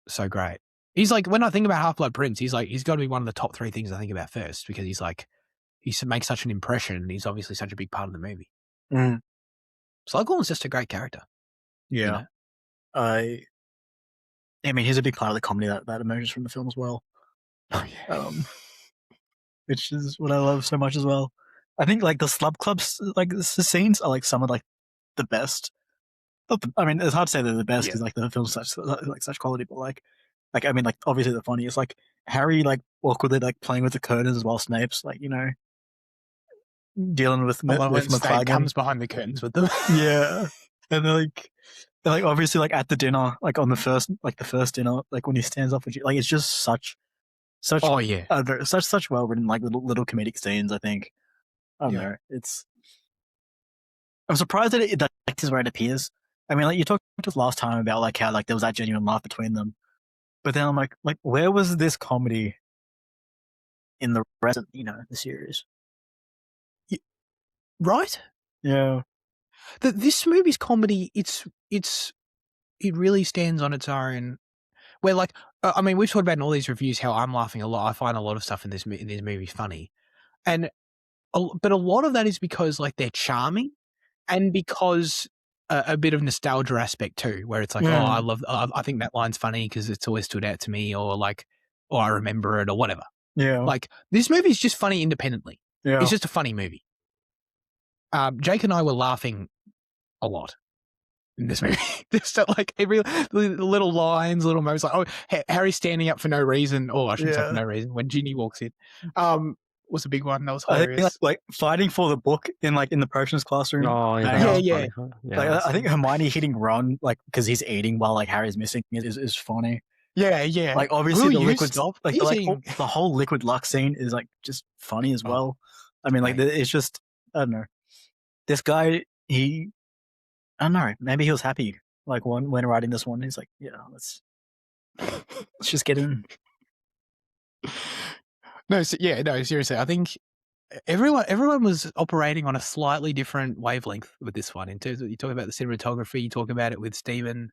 so great. He's like, when I think about Half-Blood Prince, he's got to be one of the top 3 things I think about first, because he's like, he makes such an impression, and he's obviously such a big part of the movie. Slughorn's just a great character.
Yeah.
You know?
I mean, he's a big part of the comedy that emerges from the film as well.
Oh, yeah.
Which is what I love so much as well. I think like the Slub Clubs, like the scenes are like some of like the best. I mean, it's hard to say they're the best because like the film's such quality, but like I mean, like obviously the funniest, like Harry like awkwardly like playing with the curtains while Snape's like, you know, dealing with
Snape
McLaggen.
comes behind the curtains with them.
Yeah, and they're like obviously like at the dinner, like on the first dinner, like when he stands up, like it's just such
Oh yeah,
such well written like little comedic scenes. I think I don't know. I'm surprised that that is where it appears. I mean, like you talked just last time about like how like there was that genuine laugh between them, but then I'm like where was this comedy in the rest of the series?
right?
Yeah.
This movie's comedy, it really stands on its own. Where like, I mean, we've talked about in all these reviews how I'm laughing a lot. I find a lot of stuff in this movie funny, and but a lot of that is because like they're charming, and because a bit of nostalgia aspect too, where it's like, I think that line's funny because it's always stood out to me, or like, or I remember it, or whatever.
Yeah.
Like this movie is just funny independently.
Yeah.
It's just a funny movie. Jake and I were laughing a lot in this movie. Just like every little lines, little moments, like Harry standing up for no reason, or I shouldn't say for no reason, when Ginny walks in. Was a big one. That was hilarious.
I think like fighting for the book in the potions classroom.
Oh
yeah.
I think Hermione hitting Ron like because he's eating while like Harry's missing is funny.
Yeah.
Like obviously the liquid the whole liquid luck scene is like just funny as well. I mean, like it's just I don't know. This guy, I don't know. Maybe he was happy like when writing this one. He's like, yeah, let's just get in.
No, seriously. I think everyone was operating on a slightly different wavelength with this one. In terms of, you talk about the cinematography, you talk about it with Stephen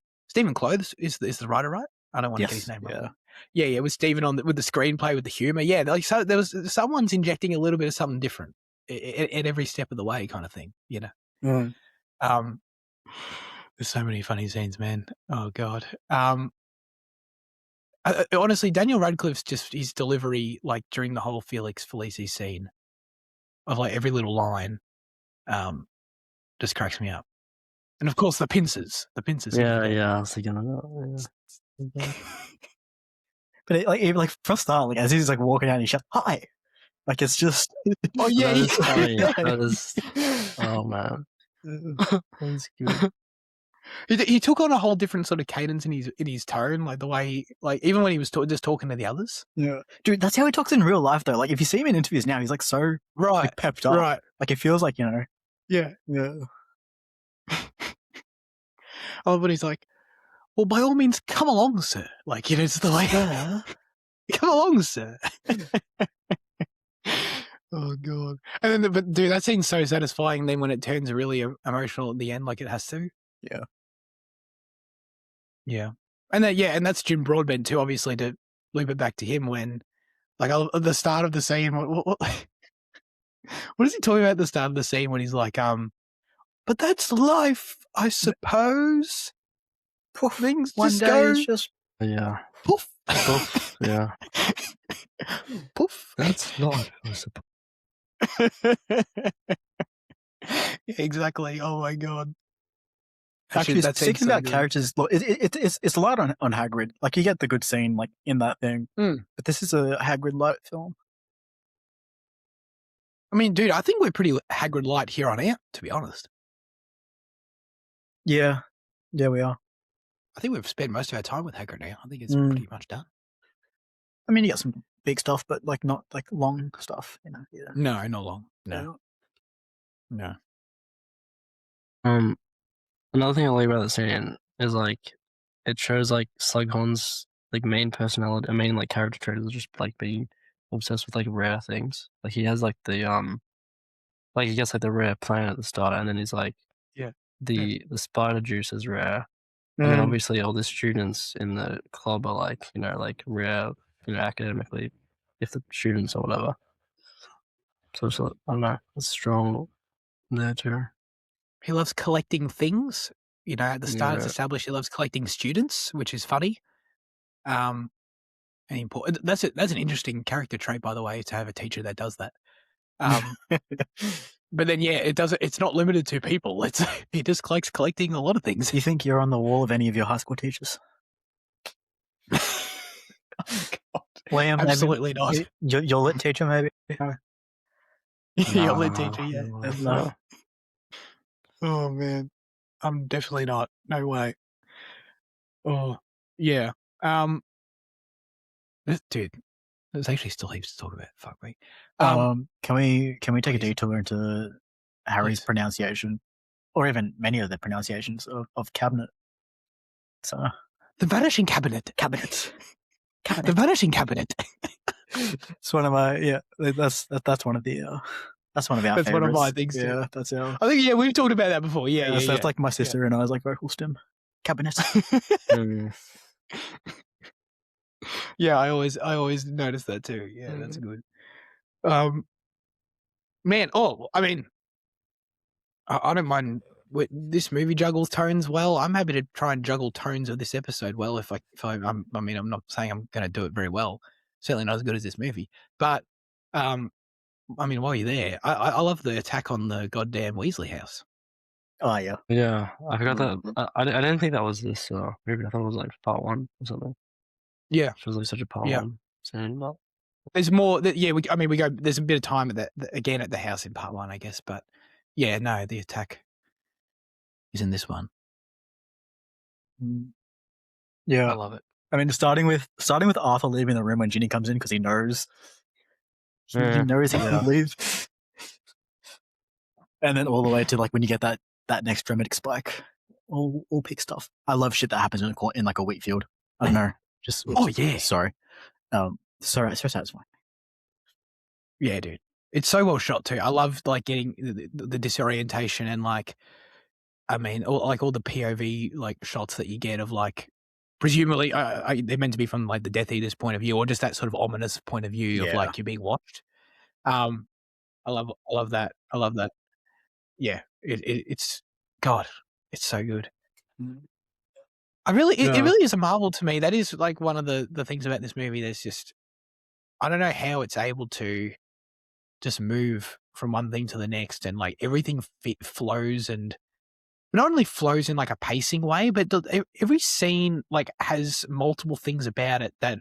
Clothes is the writer, right? I don't want to get his name wrong. Yeah, with Stephen with the screenplay, with the humor. Yeah, like so there was someone's injecting a little bit of something different at every step of the way, kind of thing. You know. There's so many funny scenes, man. Oh god. Honestly, Daniel Radcliffe's just his delivery, like during the whole Felix Felicis scene, of like every little line, just cracks me up. And of course, the pincers.
Yeah. I was thinking of that.
But even like from the start, like as he's like walking out, he shouts "Hi!" Like it's just.
Oh yeah,
that is. Oh man, that's good.
He took on a whole different sort of cadence in his tone, like the way, like even when he was just talking to the others.
Yeah, dude, that's how he talks in real life, though. Like if you see him in interviews now, he's like so like, pepped up.
Right.
Like it feels like
Yeah. Oh, but he's like, well, by all means, come along, sir. Like it's the way. Come along, sir. Oh god! And then, but dude, that scene's so satisfying. Then when it turns really emotional at the end, like it has to. Yeah, and that's Jim Broadbent too. Obviously, to loop it back to him when, like, at the start of the scene, what is he talking about at the start of the scene when he's like, but that's life, I suppose.
Poof,
things
one
just
day
go.
it's just
Poof.
Poof. Yeah.
Poof.
That's life, I suppose.
Yeah, exactly. Oh my god.
Actually, speaking about characters, look, it's a lot on Hagrid. Like you get the good scene like in that thing, but this is a Hagrid light film.
I mean, dude, I think we're pretty Hagrid light here on out, to be honest.
Yeah, we are.
I think we've spent most of our time with Hagrid now. I think it's pretty much done.
I mean, you got some big stuff, but like not like long stuff, you know. Yeah.
No, not long. No.
Another thing I like about the scene is like it shows like Slughorn's like main personality, main like character trait is just like being obsessed with like rare things. Like he has like the like he gets like the rare plant at the start, and then he's like the spider juice is rare, and then obviously all the students in the club are like like rare, academically, if the students or whatever. So it's, I don't know, it's strong there too.
He loves collecting things. At the start it's established he loves collecting students, which is funny. And important. That's an interesting character trait, by the way, to have a teacher that does that. But then, it's not limited to people. He just likes collecting a lot of things.
Do you think you're on the wall of any of your high school teachers?
Oh, God.
Liam,
absolutely not.
Your lit teacher, maybe?
Your lit teacher, yeah.
No.
Oh, man. I'm definitely not. No way. Oh, yeah. Dude, there's actually still heaps to talk about. Fuck me.
Can we take a detour into Harry's pronunciation, or even many of the pronunciations of cabinet? So
the vanishing cabinet. The vanishing cabinet.
It's one of my that's one of the that's one of our.
That's
favorites.
one of my things.
Yeah, that's our.
I think we've talked about that before. Yeah,
that's like my sister and I's like vocal stem cabinet.
Yeah, I always notice that too. Yeah, that's good. man. Oh, I mean, I don't mind. This movie juggles tones well. I'm happy to try and juggle tones of this episode well. I mean, I'm not saying I'm going to do it very well. Certainly not as good as this movie. But, I mean, while you're there, I love the attack on the goddamn Weasley house.
Oh yeah.
Yeah, I forgot that. I didn't think that was this movie. I thought it was like part 1 or something.
Yeah,
Which was like such a part
Yeah.
1 scene, but
there's more. Yeah, we go. There's a bit of time at again at the house in part 1, I guess. But yeah, no, the attack is in this one.
Yeah.
I love it.
I mean, starting with Arthur leaving the room when Ginny comes in because he knows he knows he can leave, and then all the way to like when you get that next dramatic spike, all pick stuff. I love shit that happens in like a wheat field. I don't know, just
Oh yeah,
sorry, so satisfying.
Yeah, dude, it's so well shot too. I love like getting the disorientation and like, I mean, all the POV like shots that you get of like, presumably they're meant to be from like the Death Eater's point of view or just that sort of ominous point of view of like you're being watched. I love that. I love that. Yeah, it's God, it's so good. It really is a marvel to me. That is like one of the things about this movie. There's just, I don't know how it's able to just move from one thing to the next and like everything flows, and not only flows in like a pacing way, but every scene like has multiple things about it that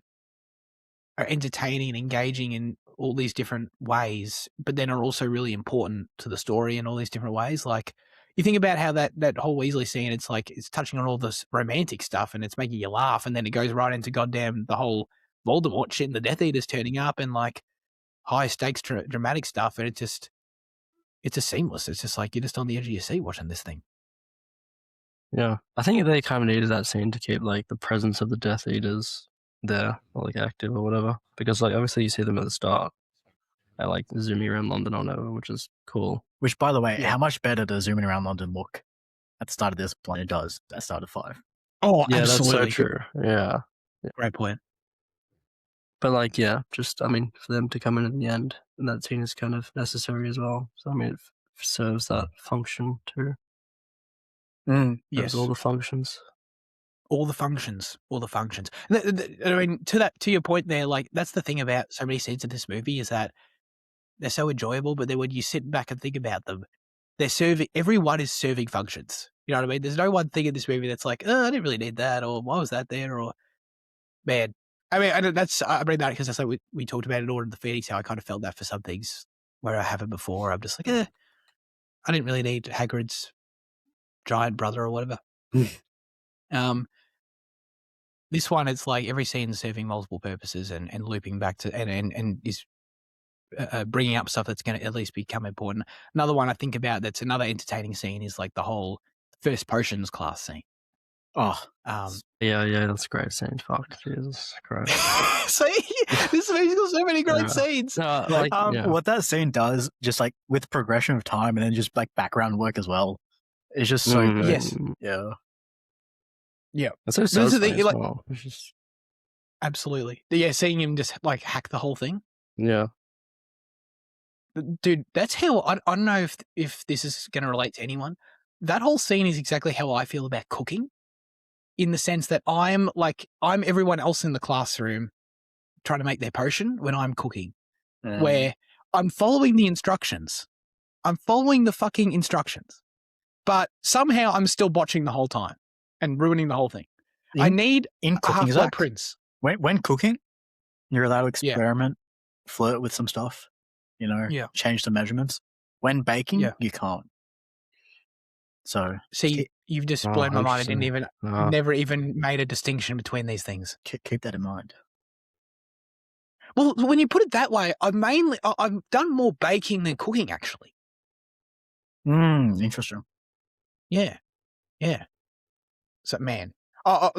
are entertaining and engaging in all these different ways, but then are also really important to the story in all these different ways. Like you think about how that whole Weasley scene, it's like it's touching on all this romantic stuff and it's making you laugh, and then it goes right into goddamn the whole Voldemort shit and the Death Eaters turning up and like high stakes dramatic stuff, and it's just seamless. It's just like you're just on the edge of your seat watching this thing.
Yeah, I think they kind of needed that scene to keep like the presence of the Death Eaters there, or like active or whatever, because like obviously you see them at the start, at like zooming around London or whatever, which is cool.
Which, by the way, how much better does zooming around London look at the start of this than it does at the start of 5?
Oh,
yeah,
absolutely.
that's so true. Yeah,
great point.
But like, yeah, just I mean, for them to come in at the end, and that scene is kind of necessary as well. So I mean, it serves that function too.
Yes,
all the functions.
All the functions. I mean, to your point there, like that's the thing about so many scenes in this movie is that they're so enjoyable, but then when you sit back and think about them, everyone is serving functions. You know what I mean? There's no one thing in this movie that's like, oh, I didn't really need that, or why was that there, or man. I mean, I bring that because that's like we talked about in Order of the Phoenix, how I kind of felt that for some things where I haven't before. I'm just like, I didn't really need Hagrid's giant brother or whatever. This one, it's like every scene is serving multiple purposes and looping back to and is bringing up stuff that's going to at least become important. Another one I think about that's another entertaining scene is like the whole first potions class scene.
Oh,
yeah, that's a great scene. Fuck, Jesus Christ.
See, this movie's got so many great scenes.
What that scene does, just like with progression of time and then just like background work as well, it's just so good.
Yes.
Yeah.
That's so satisfying as
like,
well. It's just...
Absolutely. Yeah, seeing him just like hack the whole thing.
Yeah.
Dude, that's how I don't know if this is going to relate to anyone. That whole scene is exactly how I feel about cooking, in the sense that I'm everyone else in the classroom trying to make their potion when I'm cooking, where I'm following the instructions. I'm following the fucking instructions, but somehow I'm still botching the whole time and ruining the whole thing. I need
in cooking
Half-Blood Prince.
When cooking, you're allowed to experiment, flirt with some stuff, change the measurements. When baking, you can't. So
see, you've just blown my mind. I didn't never even made a distinction between these things.
Keep that in mind.
Well, when you put it that way, I've done more baking than cooking, actually.
Interesting.
Yeah. So, man,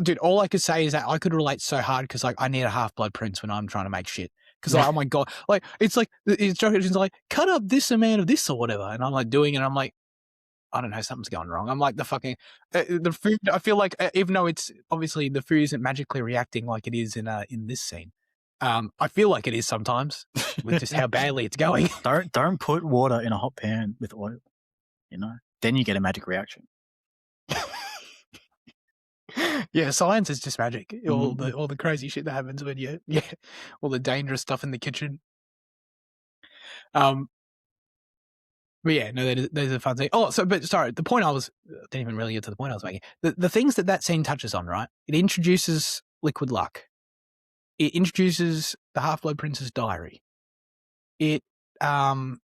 dude, all I could say is that I could relate so hard because, like, I need a Half-Blood Prince when I'm trying to make shit. Because, like, oh my god, like, it's like the instructions like cut up this amount of this or whatever, and I'm like doing it. And I'm like, I don't know, something's going wrong. I'm like the fucking the food. I feel like even though it's obviously the food isn't magically reacting like it is in this scene, I feel like it is sometimes with just how badly it's going.
Don't put water in a hot pan with oil. Then you get a magic reaction.
Yeah, science is just magic. All
Mhm.
the crazy shit that happens when all the dangerous stuff in the kitchen. But yeah, no, that is a fun thing. Oh, sorry, the point didn't even really get to the point I was making. The things that scene touches on, right? It introduces liquid luck. It introduces the Half-Blood Prince's diary. It, I'm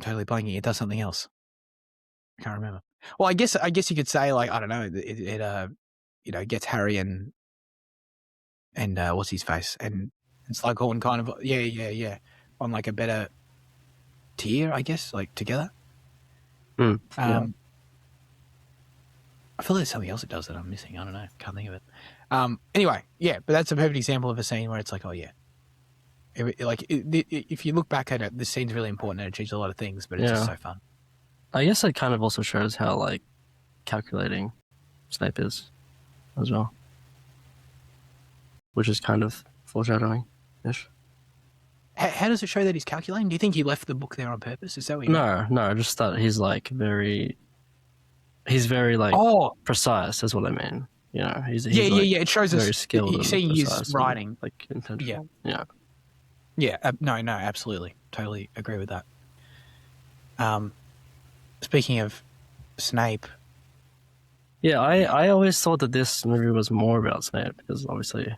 totally blanking. It does something else. I can't remember. Well, I guess you could say, like, I don't know. It gets Harry and what's his face and Slughorn kind of on like a better tier, I guess, like together.
Yeah.
I feel there's something else it does that I'm missing. I don't know. Can't think of it. Anyway, yeah, but that's a perfect example of a scene where it's like, oh yeah, if you look back at it, this scene's really important and it achieves a lot of things, but it's just so fun.
I guess it kind of also shows how like calculating Snape is as well, which is kind of foreshadowing-ish.
How does it show that he's calculating? Do you think he left the book there on purpose? Is that what you mean?
No, just that he's like very precise is what I mean. He's
it shows
very
us
skilled.
You see his writing,
like intentional.
Yeah. No, absolutely, totally agree with that. Speaking of Snape,
I always thought that this movie was more about Snape because obviously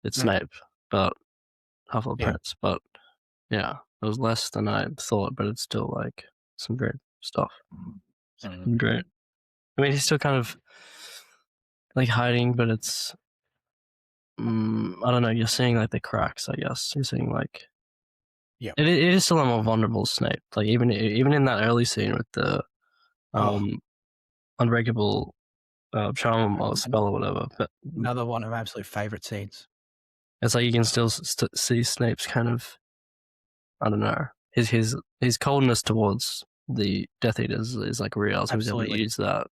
it's Snape, but Hufflepuff Prince. But yeah, it was less than I thought, but it's still like some great stuff. Great. I mean, he's still kind of like hiding, but it's I don't know. You're seeing like the cracks, I guess. You're seeing like it is still a more vulnerable Snape. Like even in that early scene with the unbreakable charm or spell or whatever. But
another one of my absolute favorite scenes.
It's like you can still see Snape's kind of, I don't know, his coldness towards the Death Eaters is like real. So he's able to use that,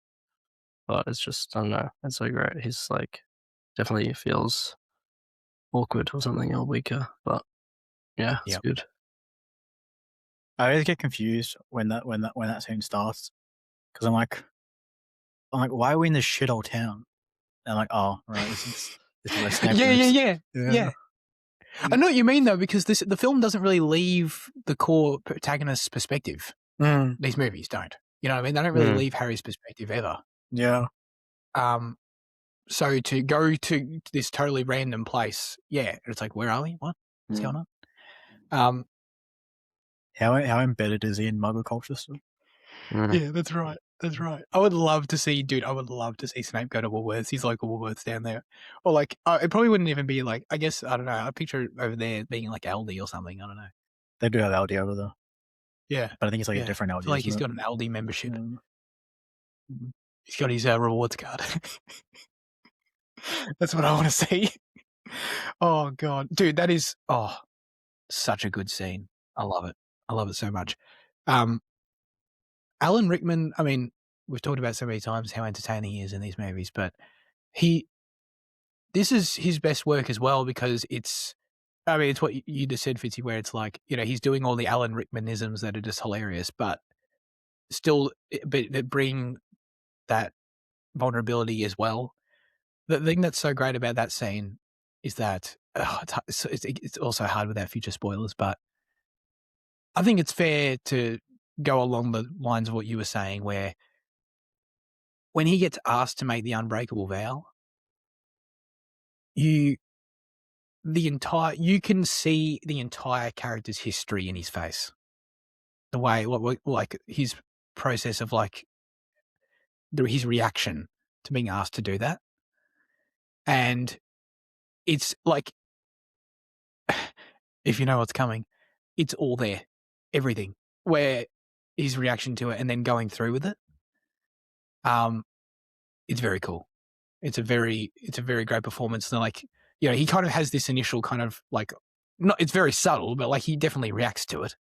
but it's just, I don't know, it's so great. He's like definitely feels awkward or something or weaker, but yeah, it's good.
I always get confused when that scene starts because I'm like, why are we in this shithole town? And I'm like, oh, right, this is where Snape lives.
Yeah. I know what you mean though, because the film doesn't really leave the core protagonist's perspective. These movies don't. You know what I mean? They don't really leave Harry's perspective ever.
Yeah.
So to go to this totally random place, it's like, where are we? What's going on?
How embedded is he in Muggle culture still?
Yeah, that's right. I would love to see Snape go to Woolworths. He's local Woolworths down there. Or like, it probably wouldn't even be like, I guess, I don't know. I picture it over there being like Aldi or something. I don't know.
They do have Aldi over there.
Yeah.
But I think it's like a different Aldi.
I feel like he's got an Aldi membership. He's got his rewards card. That's what I want to see. Oh, God. Dude, that is, such a good scene. I love it. I love it so much. Alan Rickman, I mean, we've talked about so many times how entertaining he is in these movies, but this is his best work as well because it's what you just said, Fitzy, where it's like, he's doing all the Alan Rickmanisms that are just hilarious, but still, that bring that vulnerability as well. The thing that's so great about that scene is that it's also hard without future spoilers, but I think it's fair to go along the lines of what you were saying, where when he gets asked to make the unbreakable vow, you can see the entire character's history in his face. The way, like his process of like his reaction to being asked to do that. And it's like, if you know what's coming, it's all there, everything, where his reaction to it and then going through with it. It's very cool. It's a very great performance. And like, he kind of has this initial kind of like, it's very subtle, but like he definitely reacts to it.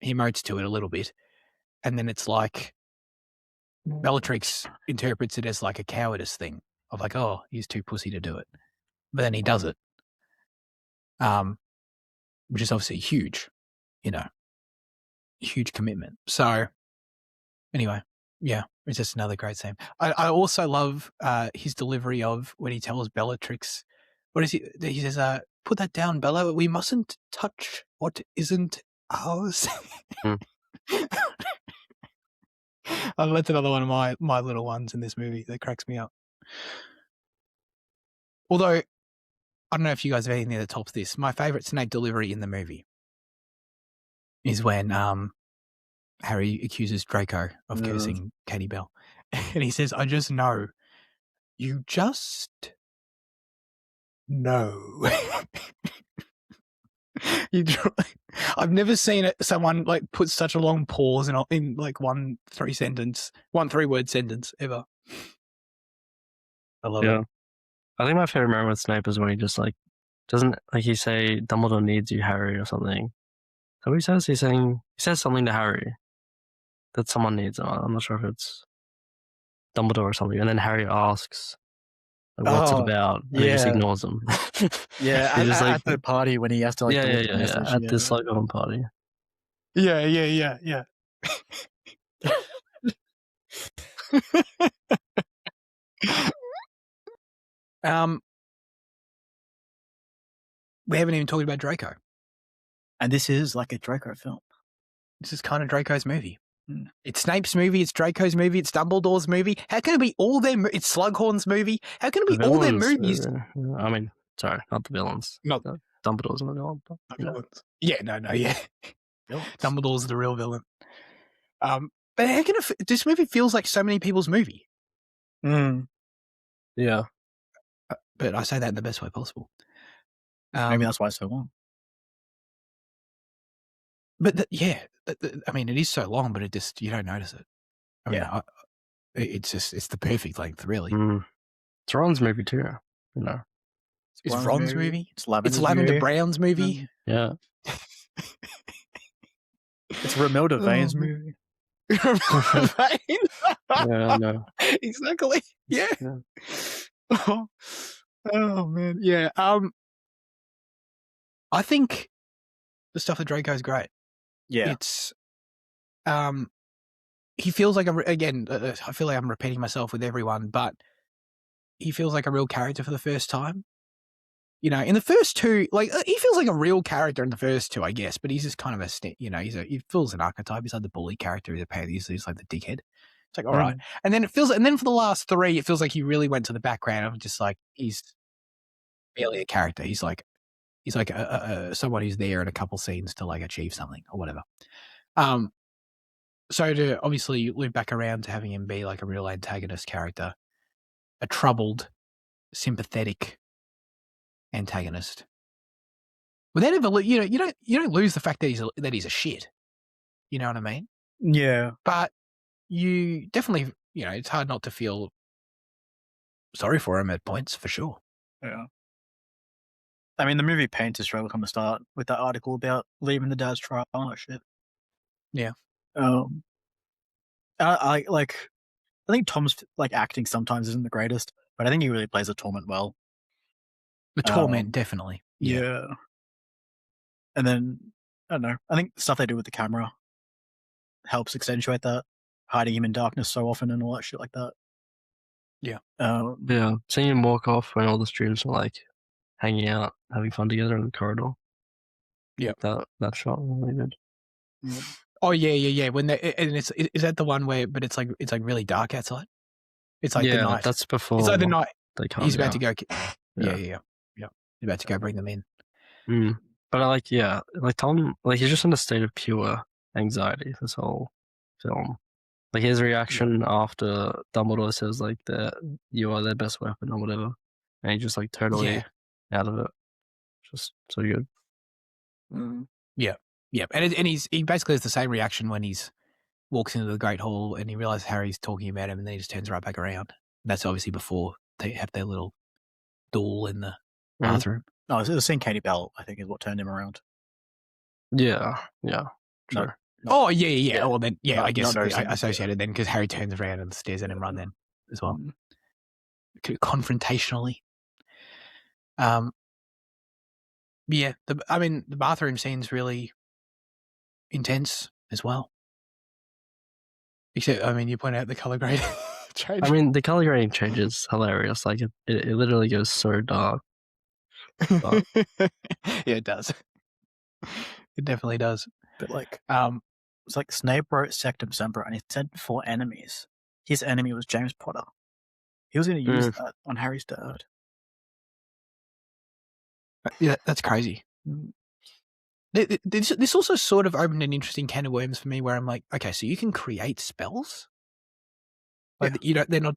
He emotes to it a little bit. And then it's like Bellatrix interprets it as like a cowardice thing of like, oh, he's too pussy to do it. but then he does it, which is obviously huge, huge commitment. So anyway, yeah, it's just another great scene. I also love his delivery of when he tells Bellatrix, what is he? He says, "Put that down, Bella. We mustn't touch what isn't ours." That's another one of my little ones in this movie that cracks me up. Although, I don't know if you guys have anything that tops this. My favourite Snape delivery in the movie is when Harry accuses Draco of cursing Katie Bell. And he says, "I just know. You just know." I've never seen someone like put such a long pause in like one 3-word sentence ever. I love it.
I think my favorite moment with Snape is when he just like doesn't like he say Dumbledore needs you, Harry, or something. So what he says, he says something to Harry that someone needs. I'm not sure if it's Dumbledore or something. And then Harry asks, like, "What's it about?" And he just ignores him.
Yeah,
He just,
at the party when he has to like deliver the message.
At this Slughorn party.
Yeah. We haven't even talked about Draco.
And this is like a Draco film.
This is kind of Draco's movie. It's Snape's movie. It's Draco's movie. It's Dumbledore's movie. How can it be all their? It's Slughorn's movie. How can it be all their movies?
I mean, sorry, not the villains.
Not
Dumbledore's not the villain. But,
villains. Yeah, no, yeah. Dumbledore's the real villain. But how can this movie feels like so many people's movie?
Yeah.
But I say that in the best way possible.
Maybe that's why it's so long.
But I mean, it is so long, but you don't notice it. I mean, it's the perfect length, really.
It's Ron's movie too,
It's Ron's movie.
It's
Lavender Brown's movie.
Yeah.
It's Romilda Vane's movie.
Vane.
Yeah, I know.
Exactly. Yeah. Oh man. Yeah. I think the stuff that Draco's great.
Yeah.
It's he feels like I feel like I'm repeating myself with everyone, but he feels like a real character for the first time. In the first two, like he feels like a real character in the first two, I guess, but he's just kind of he feels an archetype. He's like the bully character. He's like the dickhead. It's like, all right. And then for the last three, it feels like he really went to the background of just like, he's barely a character. He's like someone who's there in a couple scenes to like achieve something or whatever. So to obviously loop back around to having him be like a real antagonist character, a troubled, sympathetic antagonist. Without ever, you don't lose the fact that he's a shit. You know what I mean?
Yeah.
But you definitely, it's hard not to feel sorry for him at points, for sure.
Yeah. I mean, the movie paints his struggle from the start with that article about leaving the dad's trial and that shit.
Yeah.
I think Tom's like acting sometimes isn't the greatest, but I think he really plays the Torment well.
The Torment, definitely.
Yeah. And then, I don't know, I think the stuff they do with the camera helps accentuate that, hiding him in darkness so often and all that shit like that.
Yeah.
Yeah. Seeing him walk off when all the students are like hanging out, having fun together in the corridor.
Yeah.
That shot was really good.
Oh yeah. When is that the one where, but it's like really dark outside. It's like the night.
That's before.
It's like the night he's about
out.
to go. Yeah. He's about to go bring them in.
But like Tom, like he's just in a state of pure anxiety this whole film. Like his reaction after Dumbledore says like that you are their best weapon or whatever, and he's just like totally out of it. Just so good.
Yeah, and he basically has the same reaction when he's walks into the Great Hall and he realizes Harry's talking about him, and then he just turns right back around. And that's obviously before they have their little duel in the bathroom.
No, it was seeing Katie Bell, I think, is what turned him around.
Yeah, sure.
No,
yeah. Well, then, I guess I associated then because Harry turns around and stares at him right then as well, confrontationally. Yeah, the bathroom scene's really intense as well. Except, I mean, you point out the color grade change.
I mean, the color grading change is hilarious. Like it literally goes so dark. But
yeah, it does. It definitely does.
But like,
Um,
it's like Snape wrote Sectum Sempra, and he said 4 enemies. His enemy was James Potter. He was going to use that on Harry's dad.
yeah, that's crazy. This also sort of opened an interesting can of worms for me, where I'm like, okay, so you can create spells. Like they're not.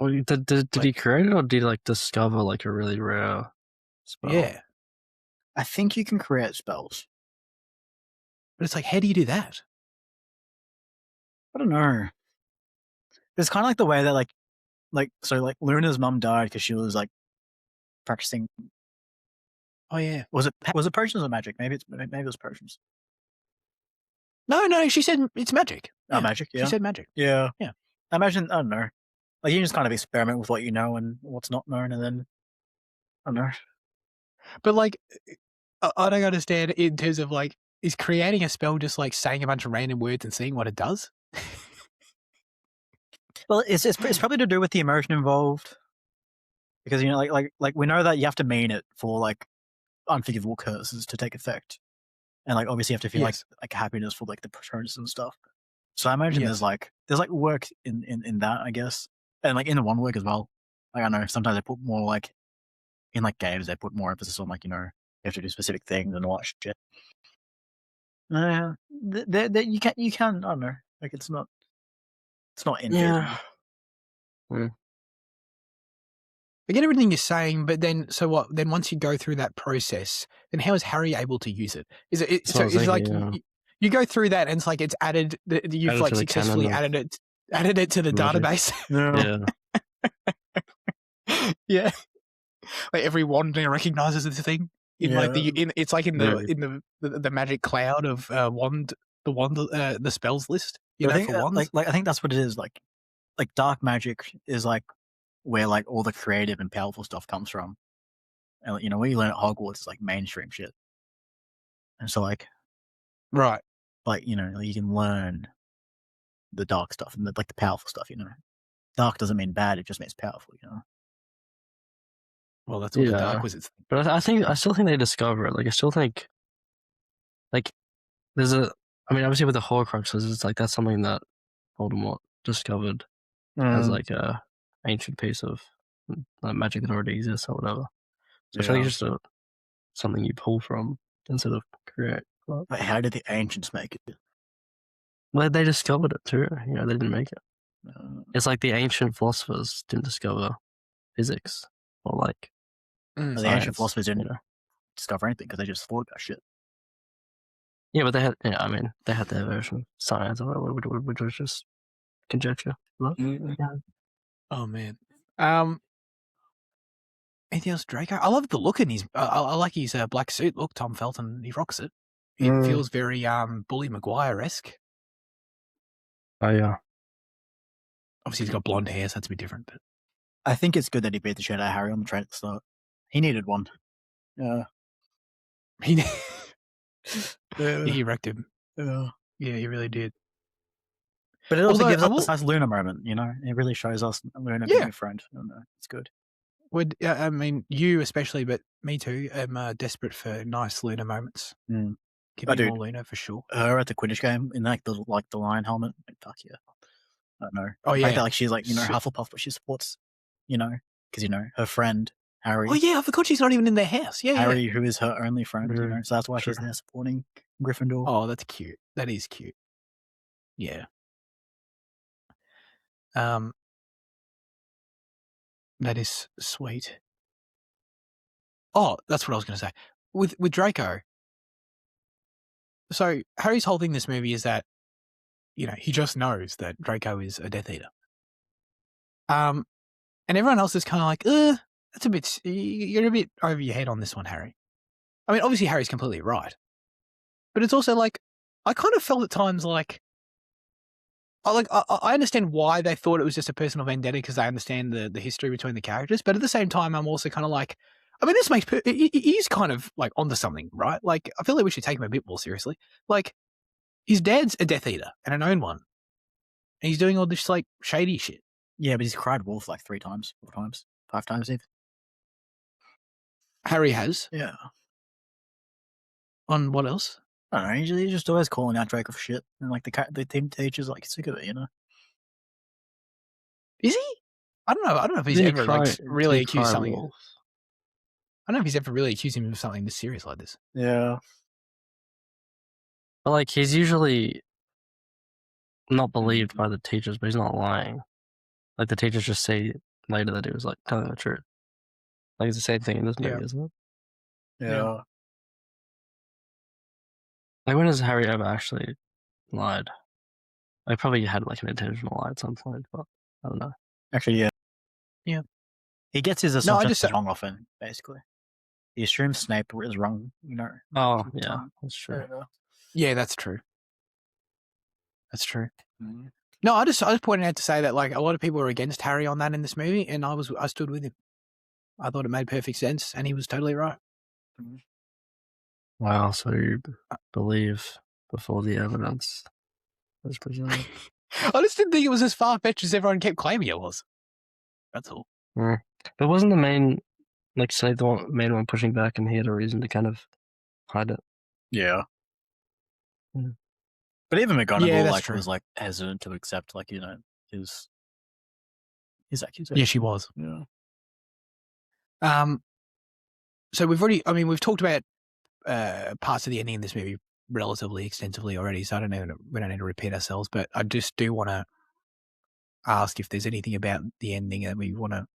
well, did he create it, or did he like discover like a really rare spell?
Yeah,
I think you can create spells.
but it's like, how do you do that?
I don't know. It's kind of like the way that like Luna's mum died because she was like practicing.
Oh yeah.
Was it potions or magic? Maybe it was potions.
No, she said it's magic.
Oh, magic. Yeah.
She said magic.
Yeah.
Yeah.
I imagine. I don't know. Like you just kind of experiment with what you know and what's not known, and then I don't know.
But like, I don't understand in terms of like, is creating a spell just like saying a bunch of random words and seeing what it does?
Well, it's probably to do with the emotion involved, because you know, like we know that you have to mean it for like unforgivable curses to take effect, and like obviously you have to feel
Yes.
like happiness for like the Patronus and stuff. So I imagine
Yes.
there's like work in that, I guess, and like in the one work as well. Like I know sometimes they put more like in like games they put more emphasis on like you have to do specific things and all that shit. That you can I don't know, like it's not in
Yeah.
I get everything you're saying, but then so what? Then once you go through that process, then how is Harry able to use it? Is it
That's
so?
what I was
It's like
thinking,
you go through that, and it's like it's added. You've
Added
like
to the
successfully
canon of
added it to the
magic.
database.
Yeah.
Yeah, like every wand now recognizes the thing in like it's like in the magic cloud of the spells list. You
But
know,
I think
for wands.
like I think that's what it is. Like dark magic is like where like all the creative and powerful stuff comes from, and you know what you learn at Hogwarts is like mainstream shit. And so like
Right.
you know like, you can learn the dark stuff and like the powerful stuff. You know, dark doesn't mean bad; it just means powerful. You know.
Well, that's what the dark wizards think.
But I still think they discover it. Like I still think, like there's I mean, obviously with the Horcruxes, it's like that's something that Voldemort discovered as like a ancient piece of magic that already exists or whatever. So I think it's just something you pull from instead of create.
But how did the ancients make it?
Well, they discovered it too. You know, they didn't make it. It's like the ancient philosophers didn't discover physics or like
the ancient philosophers didn't discover anything because they just thought about shit.
Yeah, but they had. Yeah, I mean, they had their version of science, which was just conjecture. Yeah.
Oh man. Anything else, Draco? I love the look in his. I like his black suit look. Tom Felton, he rocks it. It feels very Bully Maguire-esque.
Oh yeah.
Obviously, he's got blonde hair, so that's a bit different. But
I think it's good that he beat the shit out of Harry on the train at the start. He needed one.
he wrecked him.
Yeah,
he really did.
But it also gives us a nice Luna moment, you know? It really shows us Luna being a friend. It's good.
I mean, you especially, but me too. I'm desperate for nice Luna moments. Give me more Luna for sure.
Her at the Quidditch game in like the lion helmet. Like, fuck yeah. I don't know.
Oh
the
yeah.
fact that, like she's like Hufflepuff, but she supports, because her friend Harry.
Oh yeah, I forgot she's not even in their house. Yeah,
Harry, who is her only friend, so that's why she's there supporting Gryffindor.
Oh, that's cute. That is cute. Yeah. That is sweet. Oh, that's what I was going to say. With Draco. So Harry's whole thing in this movie is that, he just knows that Draco is a Death Eater. And everyone else is kind of like, that's a bit, you're a bit over your head on this one, Harry. I mean, obviously Harry's completely right. But it's also like, I kind of felt at times like I understand why they thought it was just a personal vendetta because they understand the history between the characters, but at the same time, I'm also kind of like, I mean, this makes he's kind of like onto something, right? Like, I feel like we should take him a bit more seriously. Like, his dad's a Death Eater and a known one, and he's doing all this like shady shit.
Yeah, but he's cried wolf like 3 times, 4 times, 5 times even.
Harry has.
Yeah.
On what else?
I don't know. He's just always calling out Draco for shit, and like the team teacher's like sick of it, you know.
Is he? I don't know. I don't know if he's ever like really accused something. I don't know if he's ever really accused him of something this serious like this.
Yeah.
But like he's usually not believed by the teachers, but he's not lying. Like the teachers just say later that he was like telling the truth. Like it's the same thing in this movie, isn't it?
Yeah.
Like when has Harry ever actually lied? I probably had like an intentional lie at some point, but I don't know.
Actually, yeah.
Yeah.
He gets his assumptions wrong often, basically. He assumes Snape is wrong, you know.
Oh, yeah, that's true.
Yeah, that's true. That's true.
Mm-hmm.
No, I just pointed out to say that like a lot of people were against Harry on that in this movie, and I stood with him. I thought it made perfect sense, and he was totally right.
Wow, so you believe before the evidence was presented?
I just didn't think it was as far-fetched as everyone kept claiming it was. That's all.
But wasn't the main, like, Snape the main one pushing back, and he had a reason to kind of hide it?
Yeah.
Yeah.
But even McGonagall was like hesitant to accept, like, you know, his accusation.
Yeah, she was.
Yeah.
So we've talked about parts of the ending in this movie relatively extensively already, so we don't need to repeat ourselves, but I just do want to ask if there's anything about the ending that we want to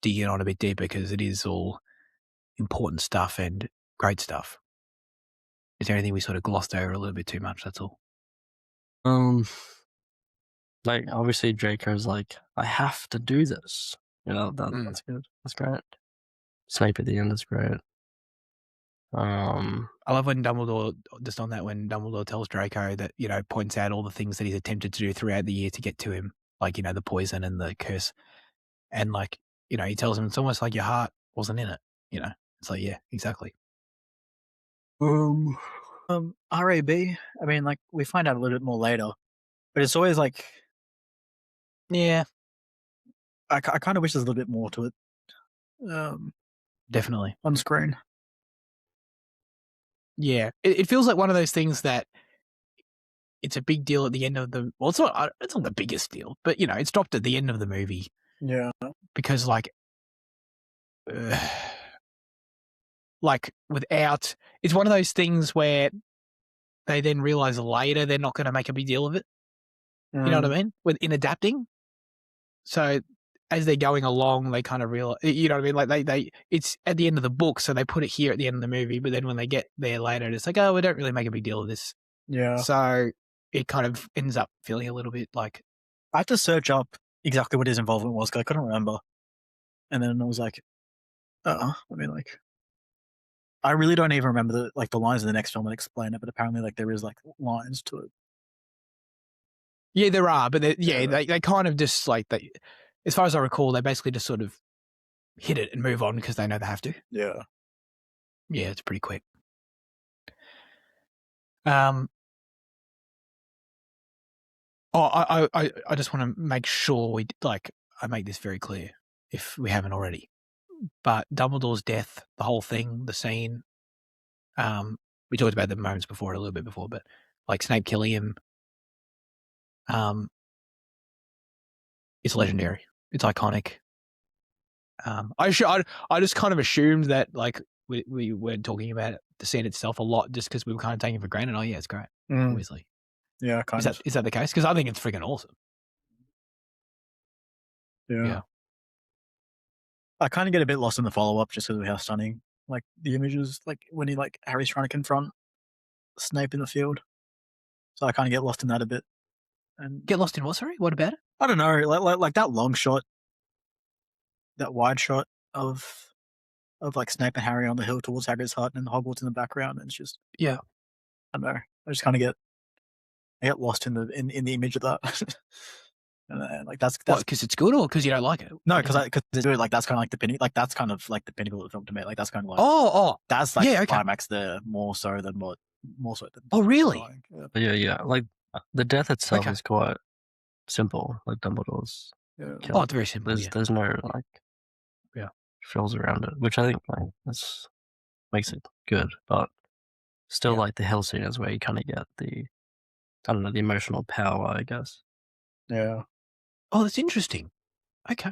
dig in on a bit deeper, because it is all important stuff and great stuff. Is there anything we sort of glossed over a little bit too much? That's all.
Like obviously Draco's like, I have to do this. You know, that's good. That's great. Snape at the end is great.
I love when Dumbledore, just on that, when Dumbledore tells Draco that, you know, points out all the things that he's attempted to do throughout the year to get to him, like, you know, the poison and the curse. And like, you know, he tells him it's almost like your heart wasn't in it, you know. It's like, yeah, exactly.
RAB, I mean, like, we find out a little bit more later, but it's always like,
yeah,
I kind of wish there's a little bit more to it.
Definitely
on screen.
Yeah, it feels like one of those things that it's a big deal at the end of the. Well, it's not the biggest deal, but you know, it's dropped at the end of the movie.
Yeah,
because like without, it's one of those things where they then realize later they're not going to make a big deal of it. You know what I mean? In adapting. So as they're going along, they kind of realize, you know what I mean? Like they it's at the end of the book, so they put it here at the end of the movie, but then when they get there later, it's like, oh, we don't really make a big deal of this.
Yeah.
So it kind of ends up feeling a little bit like.
I had to search up exactly what his involvement was because I couldn't remember. And then I was like, I mean, like, I really don't even remember the lines in the next film that explain it, but apparently like there is like lines to it.
Yeah, there are, but they kind of just like, as far as I recall, they basically just sort of hit it and move on because they know they have to.
Yeah.
Yeah, it's pretty quick. I just want to make sure I make this very clear if we haven't already. But Dumbledore's death, the whole thing, the scene, we talked about the moments before, a little bit before, but like Snape killing him, it's legendary. It's iconic. I just kind of assumed that like we weren't talking about the scene itself a lot just because we were kind of taking it for granted. Oh yeah, it's great. Obviously.
Yeah, kind of.
Is that the case? Because I think it's freaking awesome.
Yeah. I kind of get a bit lost in the follow-up just because of how stunning, like, the images, like, when Harry's trying to confront Snape in the field. So I kind of get lost in that a bit. And
get lost in what, sorry? What about it?
I don't know, like that long shot, that wide shot of like Snape and Harry on the hill towards Hagrid's hut and Hogwarts in the background, and it's just,
yeah,
I don't know, I just kind of get I get lost in the image of that. And like that's
because it's good or because you don't like it?
no, because like that's kind of like the pinnacle, like that's kind of like the pinnacle of the film to me. Like that's kind of like that's like
yeah,
the
okay.
climax there more so than.
Oh, really?
But yeah. Like the death itself
Okay.
is quite simple. Like Dumbledore's
Oh, it's very simple.
There's no like frills around it, which I think like that's makes it good. But still, like the hell scene is where you kind of get the the emotional power, I guess.
Yeah.
Oh, that's interesting. Okay.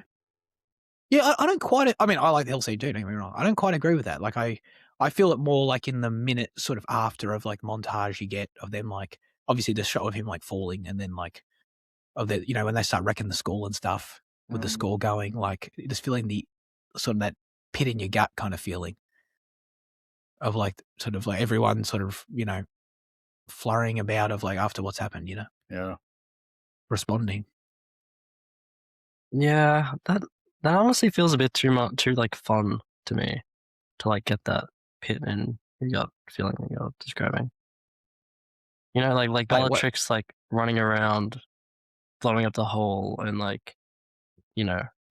Yeah, I don't quite. I mean, I like the LC too. Don't get me wrong. I don't quite agree with that. Like, I feel it more like in the minute sort of after of like montage you get of them, like obviously the shot of him like falling, and then like of the when they start wrecking the school and stuff with the score going, like just feeling the sort of that pit in your gut kind of feeling of like sort of like everyone sort of flurrying about of like after what's happened,
Yeah.
responding.
Yeah, that honestly feels a bit too like fun to me to like get that pit in your gut feeling that you're describing. Like Bellatrix like running around, blowing up the hole, and like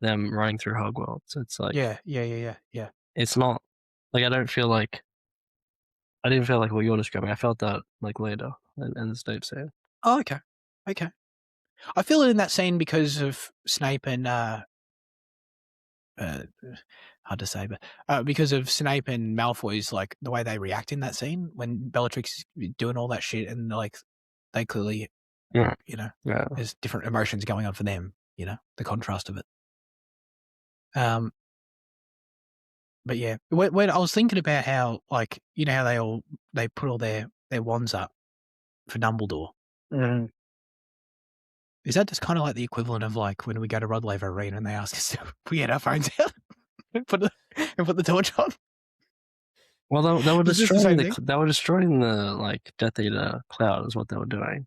them running through Hogwarts. It's like
Yeah.
it's not like I didn't feel like what you're describing. I felt that like later in the Snape scene.
Oh, okay. I feel it in that scene because of Snape and hard to say, but because of Snape and Malfoy's like the way they react in that scene when Bellatrix is doing all that shit, and like they clearly, there's different emotions going on for them. The contrast of it. But yeah, when I was thinking about how like how they put all their wands up for Dumbledore.
Mm.
Is that just kind of like the equivalent of like when we go to Rod Laver Arena and they ask us to we get our phones out and put the torch on?
Well, they were
Is this the
destroying
same thing?
they were destroying the like Death Eater cloud is what they were doing.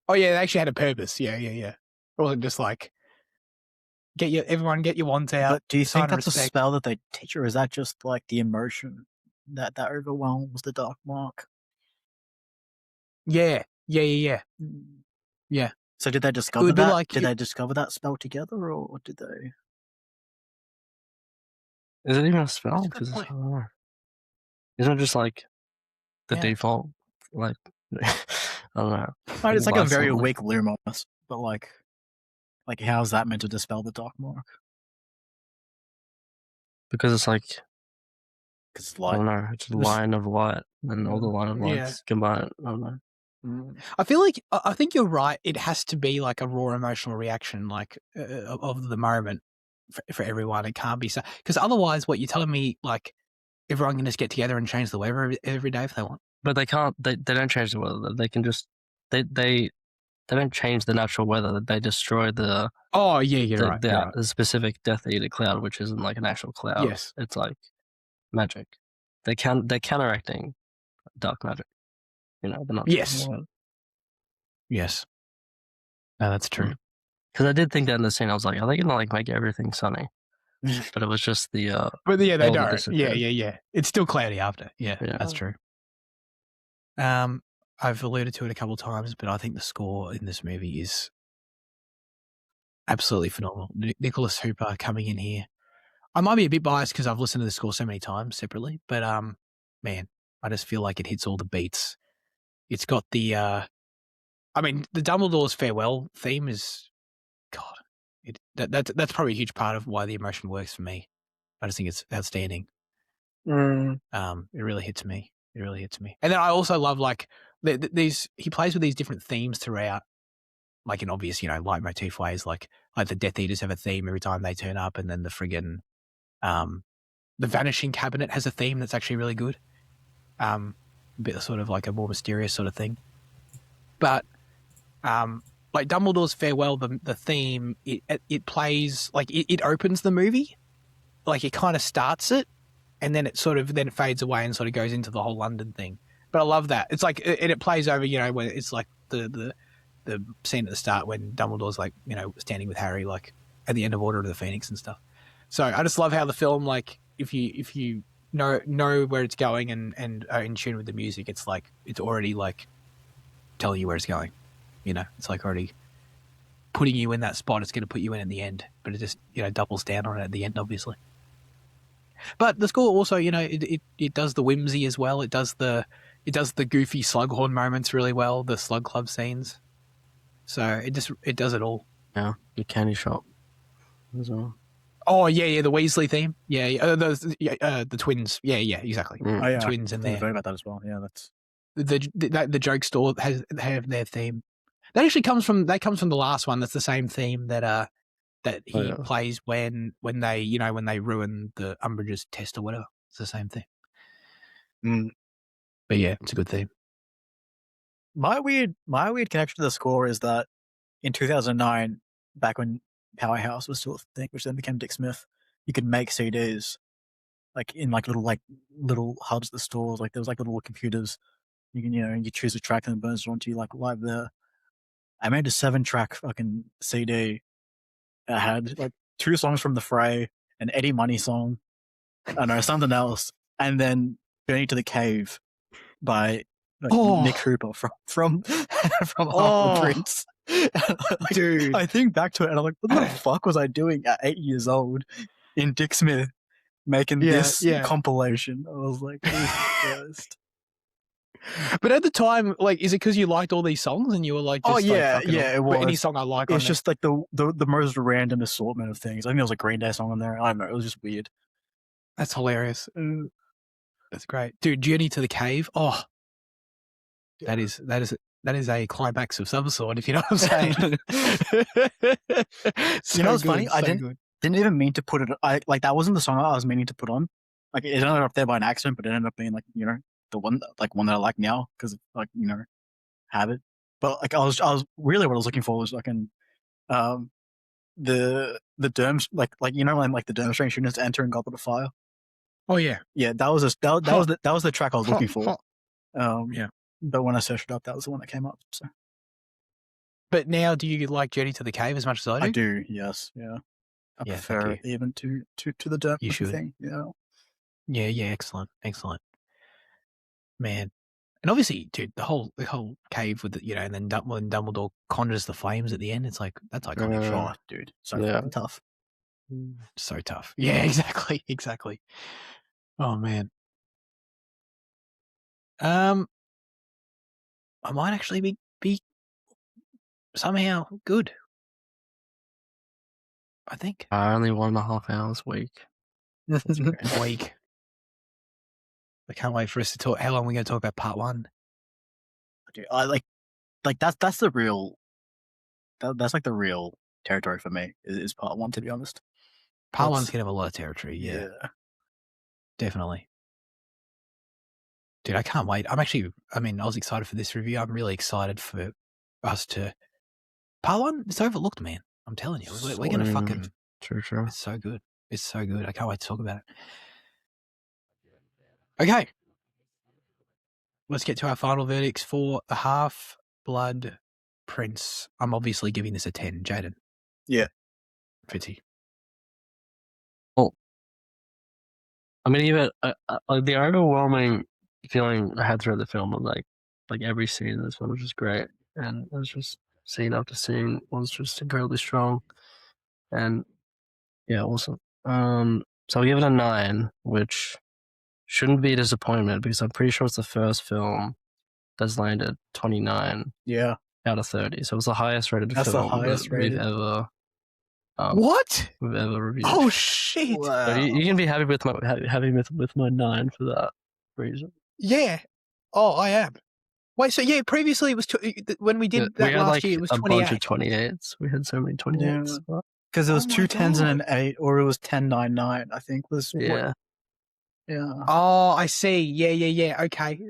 Oh yeah, they actually had a purpose. Yeah. It wasn't just like everyone get your wands out.
But do you
sign
think
of
that's a
respect.
spell that they teach, or is that just like the emotion that overwhelms the Dark Mark?
Yeah.
So did they discover
be
that?
like
Did they discover that spell together, or did they?
Is it even a spell?
That's a good
Because I
point.
don't know. Isn't it just like the
Yeah.
default? Like I don't know.
Right, it's like a very
Something.
weak Lumos, but like how's that meant to dispel the Dark Mark?
Because it's like
Because it's
I
light.
don't know. It's a line of light, and all the line of lights combine. I don't know.
I feel like I think you're right. It has to be like a raw emotional reaction, like of the moment for everyone. It can't be so because otherwise, what you're telling me, like everyone can just get together and change the weather every day if they want.
But they can't. They don't change the weather. They can just they don't change the natural weather. They destroy the.
Oh yeah, you're right.
The specific Death Eater cloud, which isn't like an actual cloud.
Yes,
it's like magic. They're counteracting dark magic. They're not.
Yes. Yes. No, that's true.
Because I did think that in the scene, I was like, are they gonna like make everything sunny? But it was just the.
But yeah, they don't. Yeah. It's still cloudy after. Yeah, that's true. I've alluded to it a couple of times, but I think the score in this movie is absolutely phenomenal. Nicholas Hooper coming in here. I might be a bit biased because I've listened to the score so many times separately, but man, I just feel like it hits all the beats. It's got the the Dumbledore's farewell theme is that's probably a huge part of why the emotion works for me. I just think it's outstanding. It really hits me. And then I also love like these. He plays with these different themes throughout, like in obvious, leitmotif ways. Like the Death Eaters have a theme every time they turn up, and then the friggin' the Vanishing Cabinet has a theme that's actually really good. A bit sort of like a more mysterious sort of thing. But like Dumbledore's farewell, the theme it plays like it opens the movie, like it kind of starts it, and then it sort of then fades away and sort of goes into the whole London thing. But I love that it's like it plays over, when it's like the scene at the start when Dumbledore's like standing with Harry like at the end of Order of the Phoenix and stuff. So I just love how the film, like if you know where it's going and are in tune with the music, it's like it's already like telling you where it's going. You know, it's like already putting you in that spot. It's going to put you in the end, but it just, you know, doubles down on it at the end, obviously. But the score also, you know, it does the whimsy as well. It does the goofy Slughorn moments really well. The Slug Club scenes. So it does it all.
Yeah, the candy shop as well.
Oh yeah, the Weasley theme. The twins. Yeah, exactly.
Mm.
Oh, yeah,
Twins in
I
there.
forgot about that as well. Yeah, that's
The joke store have their theme. That actually comes from the last one. That's the same theme that he plays when they ruin the Umbridge's test or whatever. It's the same thing. But yeah, it's a good theme.
my weird connection to the score is that in 2009, back when Powerhouse was still a thing, which then became Dick Smith, you could make CDs like in like little hubs at the stores. Like there was like little computers. You can you choose a track and it burns it onto you like live there. I made a 7-track fucking CD that had like 2 songs from The Fray, an Eddie Money song, I don't know, something else, and then Journey to the Cave by Nick Hooper from Half Prince. Like,
dude,
I think back to it and I'm like, what the fuck was I doing at 8 years old in Dick Smith making this compilation? I was like, Jesus Christ.
But at the time, like, is it because you liked all these songs and you were like, just
it was.
Any song I like.
It's just like the most random assortment of things. I think there was a Green Day song on there. I don't know. It was just weird.
That's hilarious. That's great, dude. Journey to the Cave. Oh, that is a climax of some sort, if you know what I'm saying.
You know what's funny? I didn't even mean to put it. That wasn't the song I was meaning to put on. Like it ended up there by an accident, but it ended up being like the one that I like now because have it. But like I was really what I was looking for was like the Durms like when the Durmstrang students enter in Goblet of Fire.
Oh yeah,
that was the track I was looking for. But when I searched it up, that was the one that came up. So.
But now, do you like Journey to the Cave as much as I do?
I do. Yes. Yeah. I prefer it even to the Durm thing. Yeah.
Yeah. Excellent. Man. And obviously, dude, the whole cave with and then when Dumbledore conjures the flames at the end, it's like that's iconic shot,
dude. So fucking tough.
So tough. Yeah, exactly. Oh man. I might actually be somehow good. I think.
Only 1.5 hours a week.
A week. I can't wait for us to talk. How long are we going to talk about part 1?
Dude, I like that's the real. That's like the real territory for me is part 1. To be honest,
part 1's gonna have a lot of territory. Yeah, definitely. Dude, I can't wait. I was excited for this review. I'm really excited for us to. Part 1, it's overlooked, man. I'm telling you, we're gonna fucking.
True.
It's so good. I can't wait to talk about it. Okay. Let's get to our final verdicts for The Half-Blood Prince. I'm obviously giving this a 10. Jaden.
Yeah.
Fitzy.
Well, I'm gonna give it the overwhelming feeling I had throughout the film of like every scene in this one was just great, and it was just scene after scene was just incredibly strong, and yeah, awesome. So I'll give it a 9, which shouldn't be a disappointment because I'm pretty sure it's the first film that's landed 29 out of 30. So it was the highest rated film
the highest rated
we've ever
we've
ever reviewed.
Oh shit!
Wow.
So you can be happy with my 9 for that reason.
Yeah. Oh, I am. Wait, so previously it was when we did that last year. It was 28.
A bunch of 28s. We had so many 28s.
Because it was 2 10s and an 8, or it was 10 9 9. I think was
yeah.
Oh, I see. Yeah. Okay.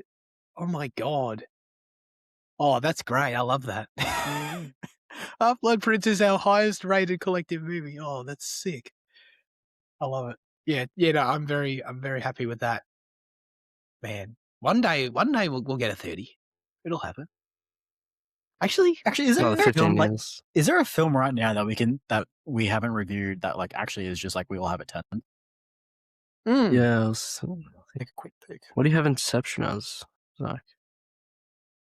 Oh my god. Oh, that's great. I love that. Half-Blood Prince is our highest rated collective movie. Oh, that's sick. I love it. Yeah. No, I'm very happy with that. Man, one day we'll get a 30. It'll happen. Actually,
is there a film
is
there a film right now that we haven't reviewed that actually is just we all have a 10?
Yes.
Take a quick pick.
What do you have Inception as, Zach?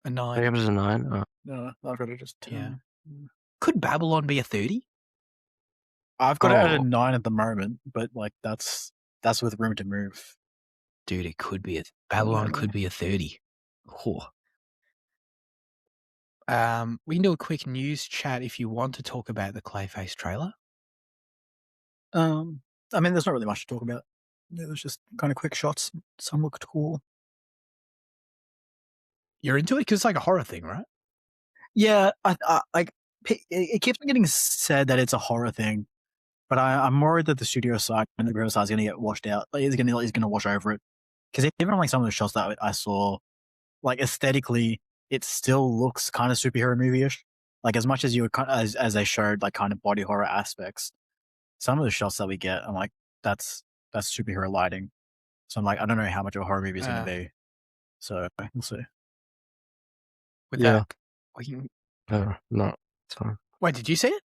A 9.
I gave it a 9. Oh.
No, I've got it just 10.
Yeah. Could Babylon be a 30?
I've got it at a
Oh.
9 at the moment, but like that's with room to move.
Dude, it could be Babylon
Yeah.
could be a 30. Oh. We can do a quick news chat if you want to talk about the Clayface trailer.
I mean, there's not really much to talk about. It was just kind of quick shots. Some looked cool.
You're into it because it's like a horror thing, right?
Yeah, I like it keeps getting said that it's a horror thing, but I'm worried that the studio side and the real side is going to get washed out. Like, he's going to wash over it, because even on like some of the shots that I saw, like aesthetically, it still looks kind of superhero movie-ish. Like as much as as they showed like kind of body horror aspects, some of the shots that we get, I'm like, that's superhero lighting. So I'm like, I don't know how much of a horror movie it's going to be. So we'll see.
With
Yeah.
that, we can...
No, it's fine.
Wait, did you see it?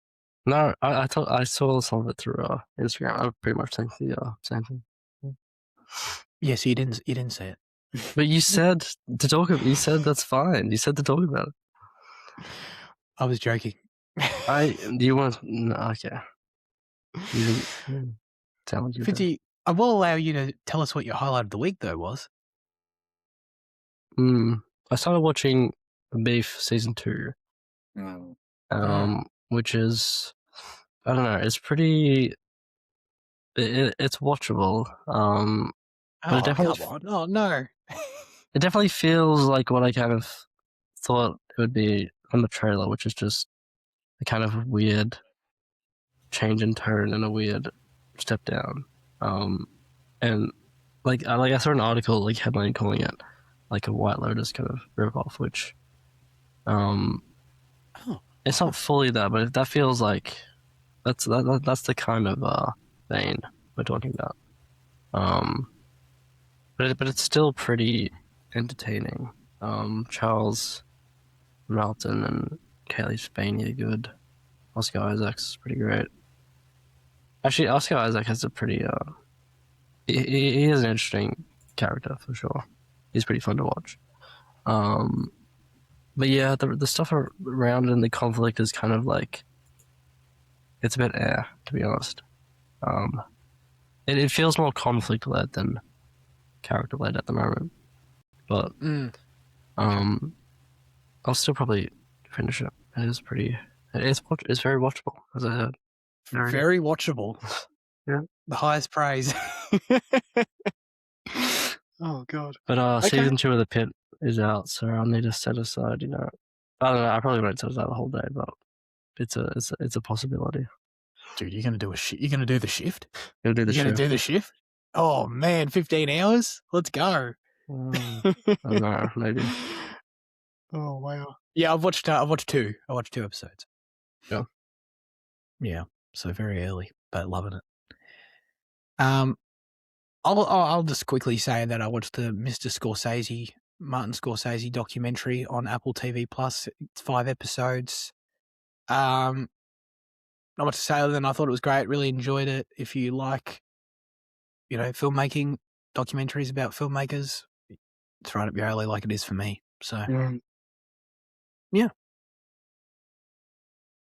No, I saw some of it through Instagram. I pretty much think the same thing.
Yeah, so you didn't see it.
But you said to talk about. You said that's fine. You said to talk about it.
I was joking.
You want? No, okay. You didn't tell me.
50. I will allow you to tell us what your highlight of the week though was.
I started watching Beef season 2. Which is, I don't know. It's pretty. It's watchable. But it definitely.
Come on. Oh no.
It definitely feels like what I kind of thought it would be on the trailer, which is just a kind of weird change in tone and a weird step down. And like I saw an article like headline calling it like a White Lotus kind of ripoff, which it's not fully that, but that feels like that's the kind of vein we're talking about. But it's still pretty entertaining. Charles Melton and Kaylee Spain are good. Oscar Isaac's pretty great. Actually, Oscar Isaac has a pretty he is an interesting character for sure. He's pretty fun to watch. But yeah, the stuff around and the conflict is kind of like, it's a bit to be honest. It feels more conflict led than character led at the moment. But I'll still probably finish it. It is pretty. It's very watchable, as I heard.
Very watchable.
Yeah.
The highest praise. Oh god.
But season 2 of The Pit is out, so I'll need to set aside. I don't know. I probably won't set aside the whole day, but it's a possibility.
Dude, you're gonna do You're gonna do the shift.
You're gonna
do the shift. Oh man, 15 hours. Let's go.
I don't know, maybe.
Oh wow. Yeah, I've watched 2. I watched 2 episodes.
Yeah.
Yeah. So very early, but loving it. I'll just quickly say that I watched the Martin Scorsese documentary on Apple TV Plus. It's 5 episodes. Not much to say other than I thought it was great. Really enjoyed it. If you like, filmmaking, documentaries about filmmakers, it's right up your alley, like it is for me. So, yeah.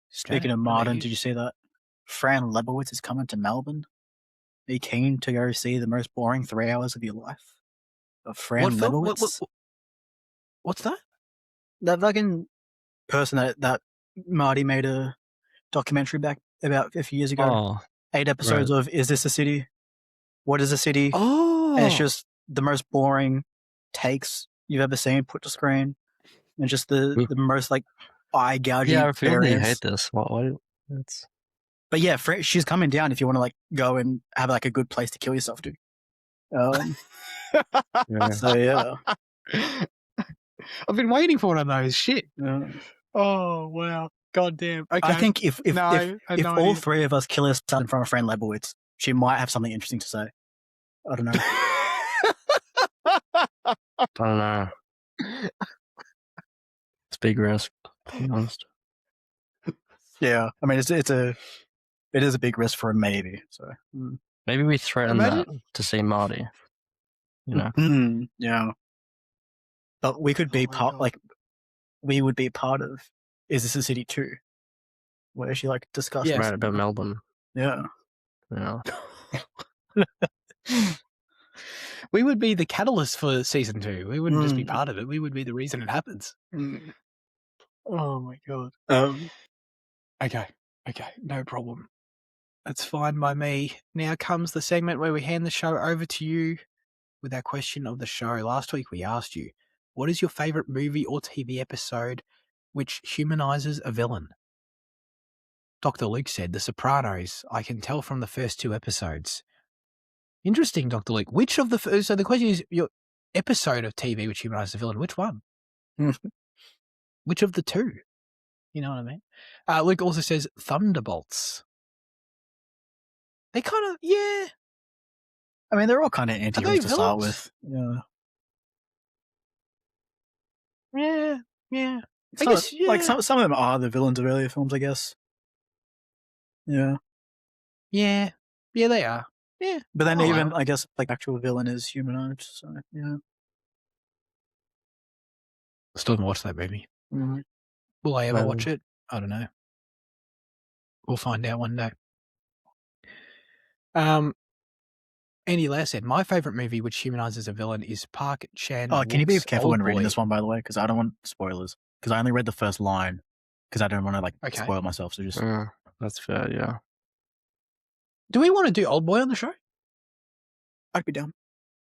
Speaking of Martin, did you see that Fran Lebowitz is coming to Melbourne? Are you keen to go see the most boring 3 hours of your life? Of Fran Lebowitz?
What's that?
That fucking person that Marty made a documentary back about a few years ago.
Oh,
8 episodes of Is This a City? What is a city?
Oh.
And it's just the most boring takes you've ever seen put to screen. And just the most like eye gouging.
Yeah, I feel like you hate this. Why?
But yeah, she's coming down if you want to like go and have like a good place to kill yourself to. So yeah.
I've been waiting for one of those. Shit. Oh wow. God damn. Okay.
I think if all 3 of us kill ourselves in front of Fran Lebowitz, she might have something interesting to say. I don't know.
I don't know. It's big risk, to be honest.
Yeah, I mean it is a big risk for a maybe. So
maybe we threaten that to see Marty.
Yeah. But we could be we would be part of Is This a City 2? Where she like discusses.
Yes.
Right, about Melbourne.
Yeah.
Yeah.
We would be the catalyst for season 2. We wouldn't just be part of it. We would be the reason it happens.
Oh my god.
Okay, no problem. That's fine by me. Now comes the segment where we hand the show over to you with our question of the show. Last week we asked you, what is your favourite movie or TV episode which humanises a villain? Dr. Luke said, The Sopranos. I can tell from the first 2 episodes. Interesting, Dr. Luke. Which of the... So the question is, your episode of TV which humanises a villain, which one? Which of the 2? You know what I mean? Luke also says Thunderbolts. They kind of, yeah.
I mean, they're all kind of anti-heroes to start with.
Yeah. I
So,
guess, yeah.
like some of them are the villains of earlier films, I guess. Yeah.
Yeah, they are. Yeah.
But then
I'll
even,
allow it.
I guess, like actual villain is humanized. So yeah.
Still haven't watched that movie.
Mhm.
Will I ever watch it? I don't know. We'll find out one day. Andy Lair said, my favourite movie which humanises a villain is Park Chan.
Oh, can you be
Wook's
careful when reading
Oldboy.
this one, by the way? Because I don't want spoilers. Because I only read the first line. Because I don't want to like spoil myself. So just
That's fair, yeah.
Do we want to do Oldboy on the show?
I'd be down.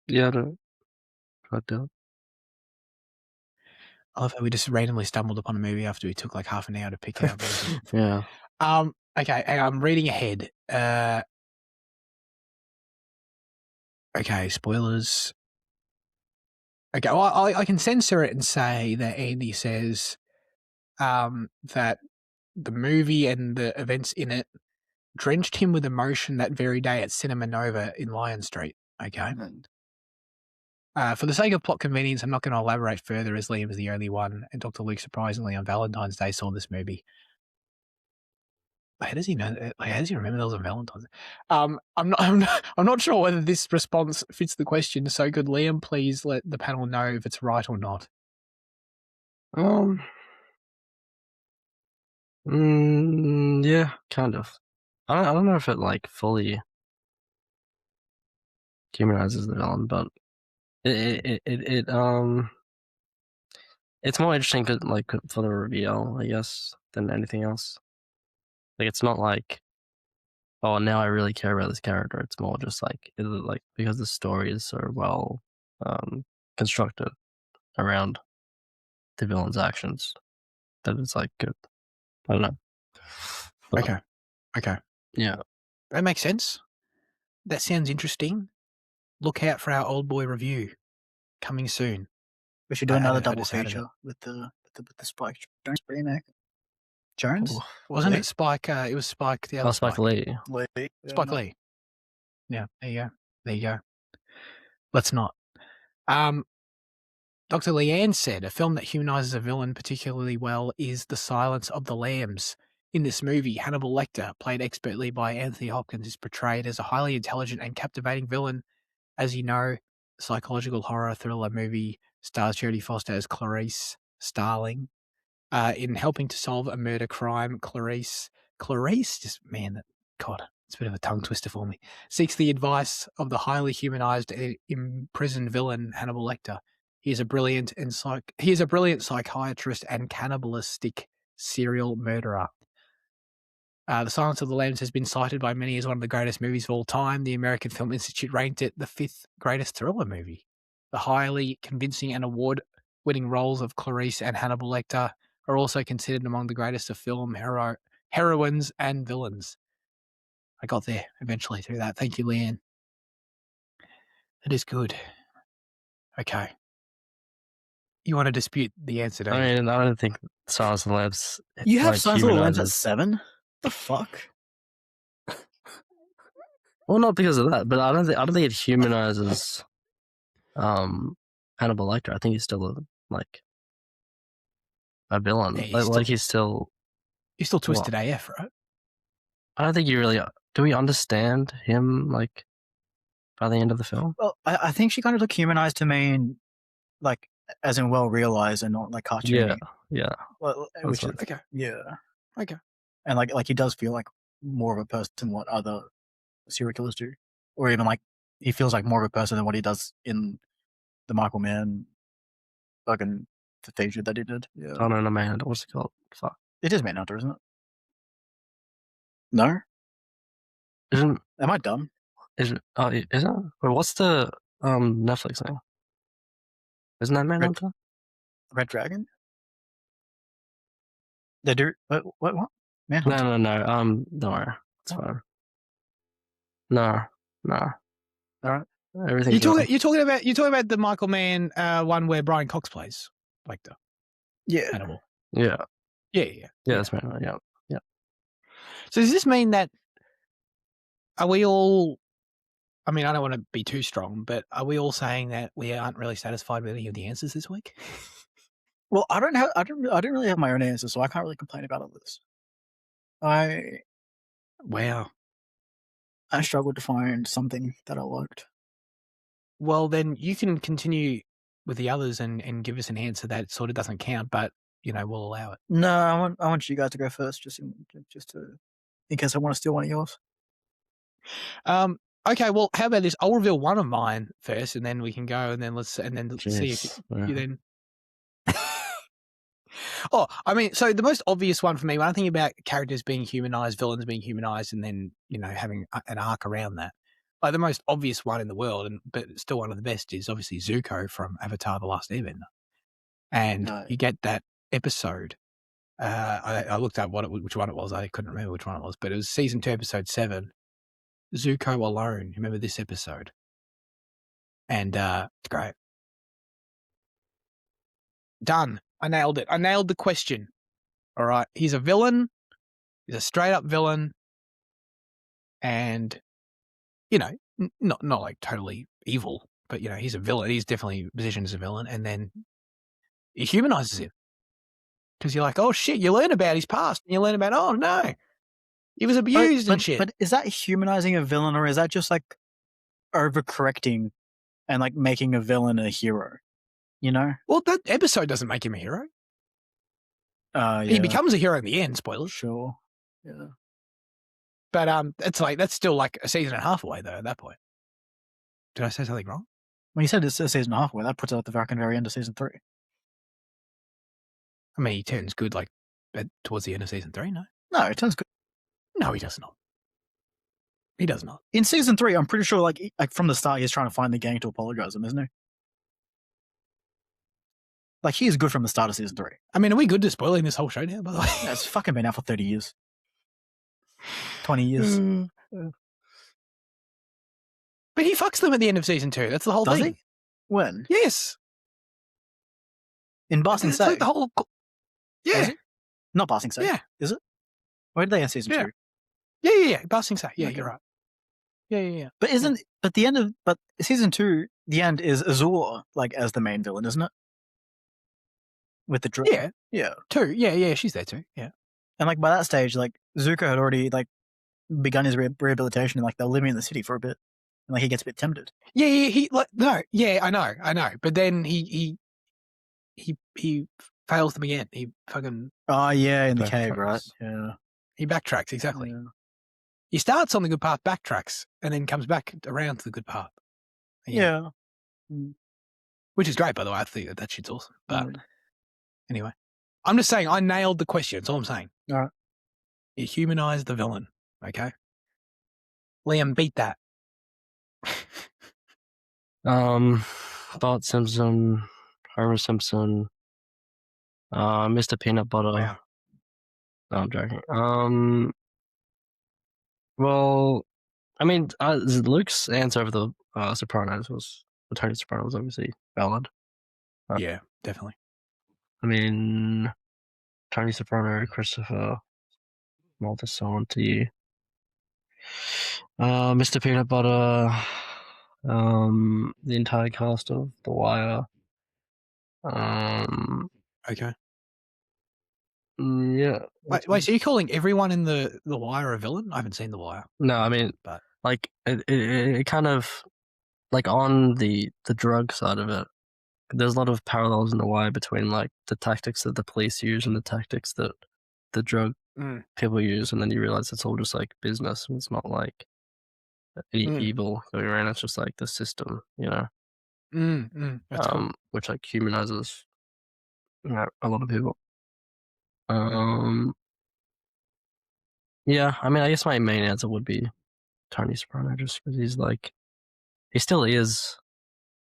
Yeah, I'd do it.
I love how we just randomly stumbled upon a movie after we took like half an hour to pick out.
Yeah.
Okay, I'm reading ahead. Okay, spoilers. Okay, well, I can censor it and say that Andy says that the movie and the events in it drenched him with emotion that very day at Cinema Nova in Lion Street. Okay. For the sake of plot convenience, I'm not going to elaborate further as Liam is the only one, and Dr. Luke surprisingly on Valentine's Day saw this movie. How does he know? How does he remember there was a Valentine's? I'm not sure whether this response fits the question. So could Liam please let the panel know if it's right or not?
Yeah, kind of. I don't know if it like fully humanizes the villain, but it's more interesting like for the reveal, I guess, than anything else. Like it's not like, oh, now I really care about this character. It's more just like because the story is so well constructed around the villain's actions that it's like good. I don't know. But,
Okay.
Yeah.
That makes sense. That sounds interesting. Look out for our Oldboy review coming soon.
We should do another double feature with the Spike Jones remake. Jones?
Wasn't it Spike? It was Spike. The other
Spike Lee.
Spike Lee. Yeah, there you go. Let's not. Dr. Leanne said, a film that humanises a villain particularly well is The Silence of the Lambs. In this movie, Hannibal Lecter, played expertly by Anthony Hopkins, is portrayed as a highly intelligent and captivating villain. As you know, the psychological horror thriller movie stars Jodie Foster as Clarice Starling. In helping to solve a murder crime, Clarice, just, man, God, it's a bit of a tongue twister for me, seeks the advice of the highly humanized and imprisoned villain, Hannibal Lecter. He is a brilliant psychiatrist and cannibalistic serial murderer. The Silence of the Lambs has been cited by many as one of the greatest movies of all time. The American Film Institute ranked it the 5th greatest thriller movie. The highly convincing and award-winning roles of Clarice and Hannibal Lecter are also considered among the greatest of film heroines and villains. I got there eventually through that. Thank you, Leanne. That is good. Okay. You want to dispute the answer, don't you?
I mean, I don't think Silence of the Lambs.
You have Silence of the Lambs at 7? The fuck?
Well, not because of that, but I don't think it humanizes Hannibal Lecter. I think he's still a villain.
Yeah,
he's still
twisted AF, right?
I don't think you really do. We understand him like by the end of the film.
Well, I think she kind of humanized to mean like as in well realized and not like cartoony.
Yeah.
Which is,
what-
Okay.
yeah.
Okay.
And like he does feel like more of a person than what other serial killers do, or even like he feels like more of a person than what he does in the Michael Mann fucking feature that he did. Yeah,
Oh no, man. What's it called? Fuck.
it is Manhunter, isn't it? No,
Isn't
am I dumb?
isn't is it? Wait, what's the Netflix thing? Isn't that Manhunter?
Red Dragon? They do what? Manhunter?
No. Don't worry. It's
What?
fine. No.
All right.
Everything's
You're talking about the Michael Mann one where Brian Cox plays like the
Yeah.
Hannibal.
Yeah.
Yeah.
That's Manhunter. Yeah.
So does this mean that are we all? I mean, I don't want to be too strong, but are we all saying that we aren't really satisfied with any of the answers this week?
Well, I don't really have my own answer, so I can't really complain about all this.
Wow.
I struggled to find something that I liked.
Well, then you can continue with the others and give us an answer that sort of doesn't count, but we'll allow it.
No, I want you guys to go first, just in case I want to steal one of yours.
Okay, well, how about this? I'll reveal one of mine first, and then we can go, and then let's see if you then. Oh, I mean, so the most obvious one for me when I think about characters being humanized, villains being humanized, and then having an arc around that, like the most obvious one in the world, but still one of the best is obviously Zuko from Avatar: The Last Airbender, and you get that episode. I looked up which one it was. I couldn't remember which one it was, but it was season 2, episode 7. Zuko alone. Remember this episode? And it's great. Done. I nailed it. I nailed the question. All right. He's a villain. He's a straight up villain. And, not like totally evil, but, he's a villain. He's definitely positioned as a villain. And then he humanizes him. Because you're like, oh, shit, you learn about his past. And you learn about, oh, no, he was abused and shit.
But is that humanizing a villain, or is that just like overcorrecting and like making a villain a hero?
Well, that episode doesn't make him a hero.
Yeah.
He becomes a hero in the end, spoilers.
Sure. Yeah.
But that's still like a season and a half away though at that point. Did I say something wrong?
When you said it's a season and a half away, that puts it at the very end of season 3.
I mean, he turns good like towards the end of season 3, no?
No, it turns good.
No, he does not. He does not.
In season 3, I'm pretty sure like from the start he's trying to find the gang to apologize to him, isn't he? Like, he is good from the start of season 3.
I mean, are we good to spoiling this whole show now, by the way?
Yeah, it's fucking been out for 30 years. 20 years.
But he fucks them at the end of season 2. That's the whole
Does
thing.
he? When?
Yes.
In Basing
It's
Say?
like the whole...
Does
Yeah.
he? Not Basing Say.
Yeah.
Is it? Where did they end season 2?
Yeah. Basing Say. Yeah,
Okay.
you're right. Yeah.
But but season 2, the end is Azor like as the main villain, isn't it? With the drip.
Yeah. 2. Yeah, she's there too. Yeah.
And like by that stage, like Zuko had already like begun his rehabilitation, and like they're living in the city for a bit, and like he gets a bit tempted.
Yeah, he like no, yeah, I know. But then he fails them again. He fucking
Oh yeah, in the
Backtracks.
cave, right? Yeah.
he backtracks exactly.
Yeah.
He starts on the good path, backtracks, and then comes back around to the good path.
Yeah.
Which is great, by the way. I think that shit's awesome. But
Mm.
anyway, I'm just saying I nailed the question. That's all I'm saying.
All right.
You humanize the villain, okay? Liam, beat that.
Bart Simpson, Homer Simpson, Mr. Peanut Butter.
Wow.
No, I'm joking. Well, I mean, Luke's answer of the Sopranos was, Tony Soprano was obviously valid.
Yeah, definitely.
I mean, Tony Soprano, Christopher Moltisanti, Mr. Peanut Butter, the entire cast of The Wire.
Okay.
Yeah.
Wait, so you're calling everyone in the Wire a villain? I haven't seen The Wire.
No, I mean,
But
like it kind of like on the drug side of it. there's a lot of parallels in the way between like the tactics that the police use and the tactics that the drug people use, and then you realize it's all just like business, and it's not like any evil going around. It's just like the system, you know.
That's cool.
Which like humanizes, you know, a lot of people. Yeah, I mean, I guess my main answer would be Tony Soprano, just because he's like, he still is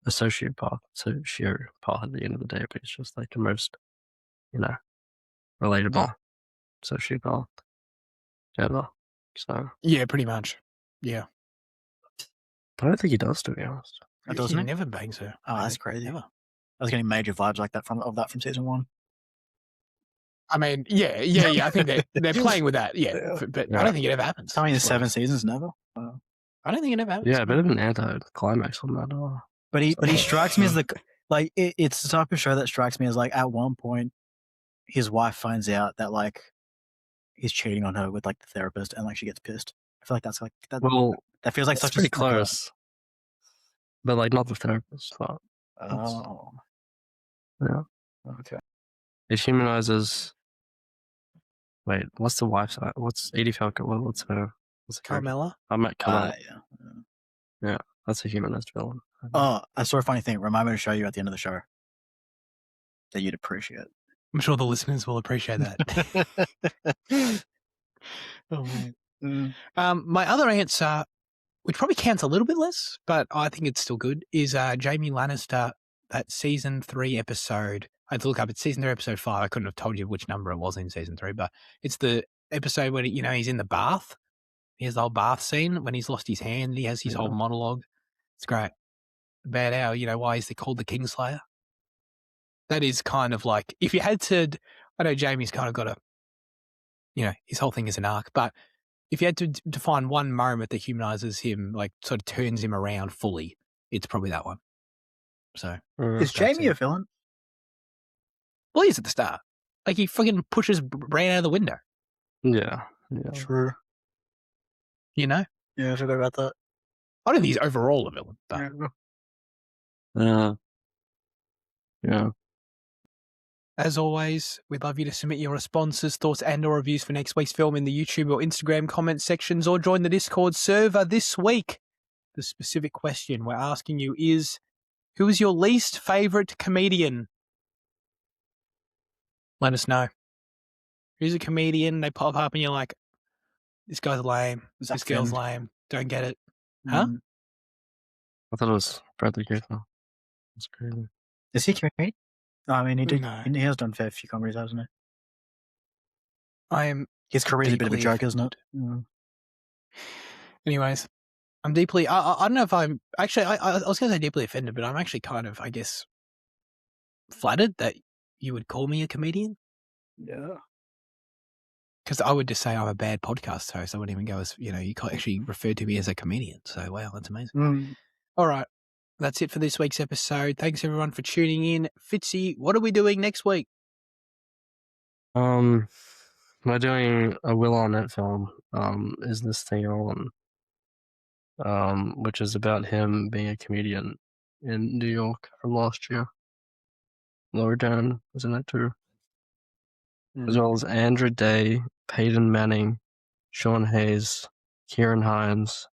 a sociopath at the end of the day, but he's just like the most, you know, relatable sociopath ever. So
Yeah, pretty much. Yeah.
I don't think he does, to be honest.
Doesn't
He
he?
never bangs her.
Oh, that's crazy.
Never.
I was getting major vibes like that from season 1.
I mean, yeah. I think they're playing with that. Yeah, but I don't think it ever happens.
I mean, the 7 seasons never. Wow.
I don't think it ever happens.
Yeah, a bit of an anti-climax on that.
But he strikes me as like it's the type of show that strikes me as like at one point his wife finds out that like he's cheating on her with like the therapist, and like she gets pissed. I feel like that's like that.
Well,
that feels like
it's
such
pretty
a
close, but like not the therapist. But yeah,
okay.
it humanizes. Wait, what's the wife's? What's Edie Falco? What's her? What's the
Carmella?
I met Carmella.
Yeah,
that's a humanist villain.
Oh, I saw a funny thing. Remind me to show you at the end of the show that you'd appreciate.
I'm sure the listeners will appreciate that. Oh man. My other answer, which probably counts a little bit less, but I think it's still good, is Jamie Lannister. That season 3 episode. I had to look up. It's season 3, episode 5. I couldn't have told you which number it was in season 3, but it's the episode when he's in the bath. He has the whole bath scene when he's lost his hand. He has his whole monologue. It's great. About how, why is he called the Kingslayer? That is kind of like, if you had to, I know Jamie's kind of got his whole thing is an arc, but if you had to define one moment that humanizes him, like sort of turns him around fully, it's probably that one. So
is Jamie a villain?
Well, he's at the start. Like he fucking pushes Bran out of the window.
Yeah.
True.
Yeah,
I forgot about that.
I don't think he's overall a villain, but
yeah.
As always, we'd love you to submit your responses, thoughts, and/or reviews for next week's film in the YouTube or Instagram comment sections, or join the Discord server this week. The specific question we're asking you is, who is your least favourite comedian? Let us know. Who's a comedian? They pop up and you're like, this guy's lame. This girl's lame. Don't get it. Huh?
I thought it was Bradley Cooper. That's crazy.
Is he comedian? I mean, he has done a few comedies, hasn't he? His career's a bit of a joke, isn't it?
Yeah. Anyways, I'm deeply, I don't know if I'm, actually, I was going to say deeply offended, but I'm actually kind of, I guess, flattered that you would call me a comedian.
Yeah.
Because I would just say I'm a bad podcast host. I wouldn't even go as, you actually referred to me as a comedian. So, wow, that's amazing. All right. That's it for this week's episode. Thanks, everyone, for tuning in. Fitzy, what are we doing next week?
We're doing a Will Arnett film, Is This Thing On? Which is about him being a comedian in New York from last year. Laura Dern was in it too. As well as Andrew Day, Peyton Manning, Sean Hayes, Kieran Hines,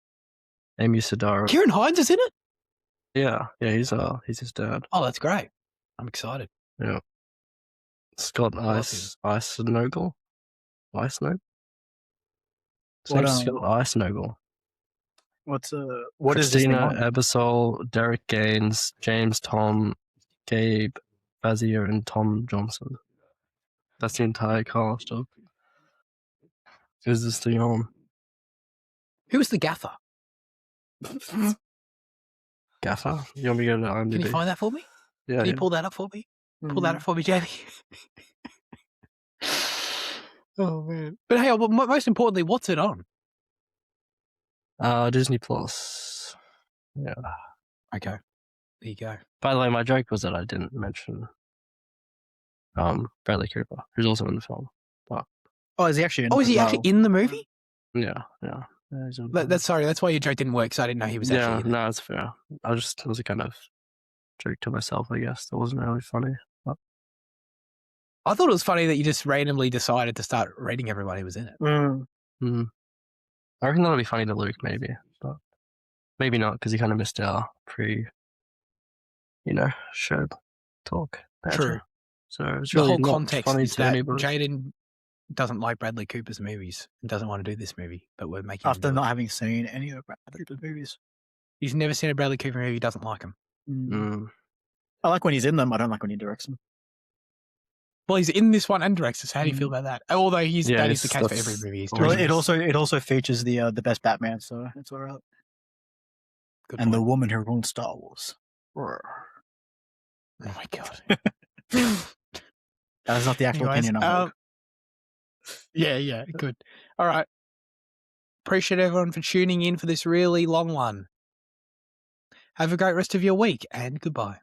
Amy Sidara.
Kieran Hines is in it?
Yeah, he's his dad.
Oh, that's great. I'm excited.
Yeah. Scott Eisnogel? Eisnogel? Scott Eisnogel.
What is this?
Christina Ebersol, Derek Gaines, James Tom, Gabe Fazier, and Tom Johnson. That's the entire cast of Is This Thing On?
Who was the gaffer?
Gaffer? You want me to go to IMDb?
Can you find that for me?
Yeah.
Can you pull that up for me? Pull that up for me, Jamie. Oh, man. But hey, most importantly, what's it on?
Disney Plus. Yeah.
Okay. There you go.
By the way, my joke was that I didn't mention Bradley Cooper, who's also in the film. But...
Oh, is he actually in
is he actually in the movie?
Yeah.
That's sorry, that's why your joke didn't work, so I didn't know he was actually in it.
No, it's fair. It was a kind of joke to myself, I guess. That wasn't really funny. But...
I thought it was funny that you just randomly decided to start reading everybody who was in it.
I reckon that'll be funny to Luke, maybe, but maybe not because he kind of missed our show talk.
True.
So it's
The
really
whole
not
context
funny
is
to
that
anybody.
Jaden doesn't like Bradley Cooper's movies and doesn't want to do this movie, but we're making
After
him do
not
it.
having seen any of Bradley Cooper's movies.
He's never seen a Bradley Cooper movie, doesn't like him.
I like when he's in them. I don't like when he directs them.
Well, he's in this one and directs it, so how do you feel about that? Although that is the case for every movie he's
Well,
doing.
it also features the best Batman, so it's all right.
Good
and
point.
the woman who runs Star Wars.
Oh my god.
That's not the actual opinion I hold.
Yeah, good. All right. Appreciate everyone for tuning in for this really long one. Have a great rest of your week, and goodbye.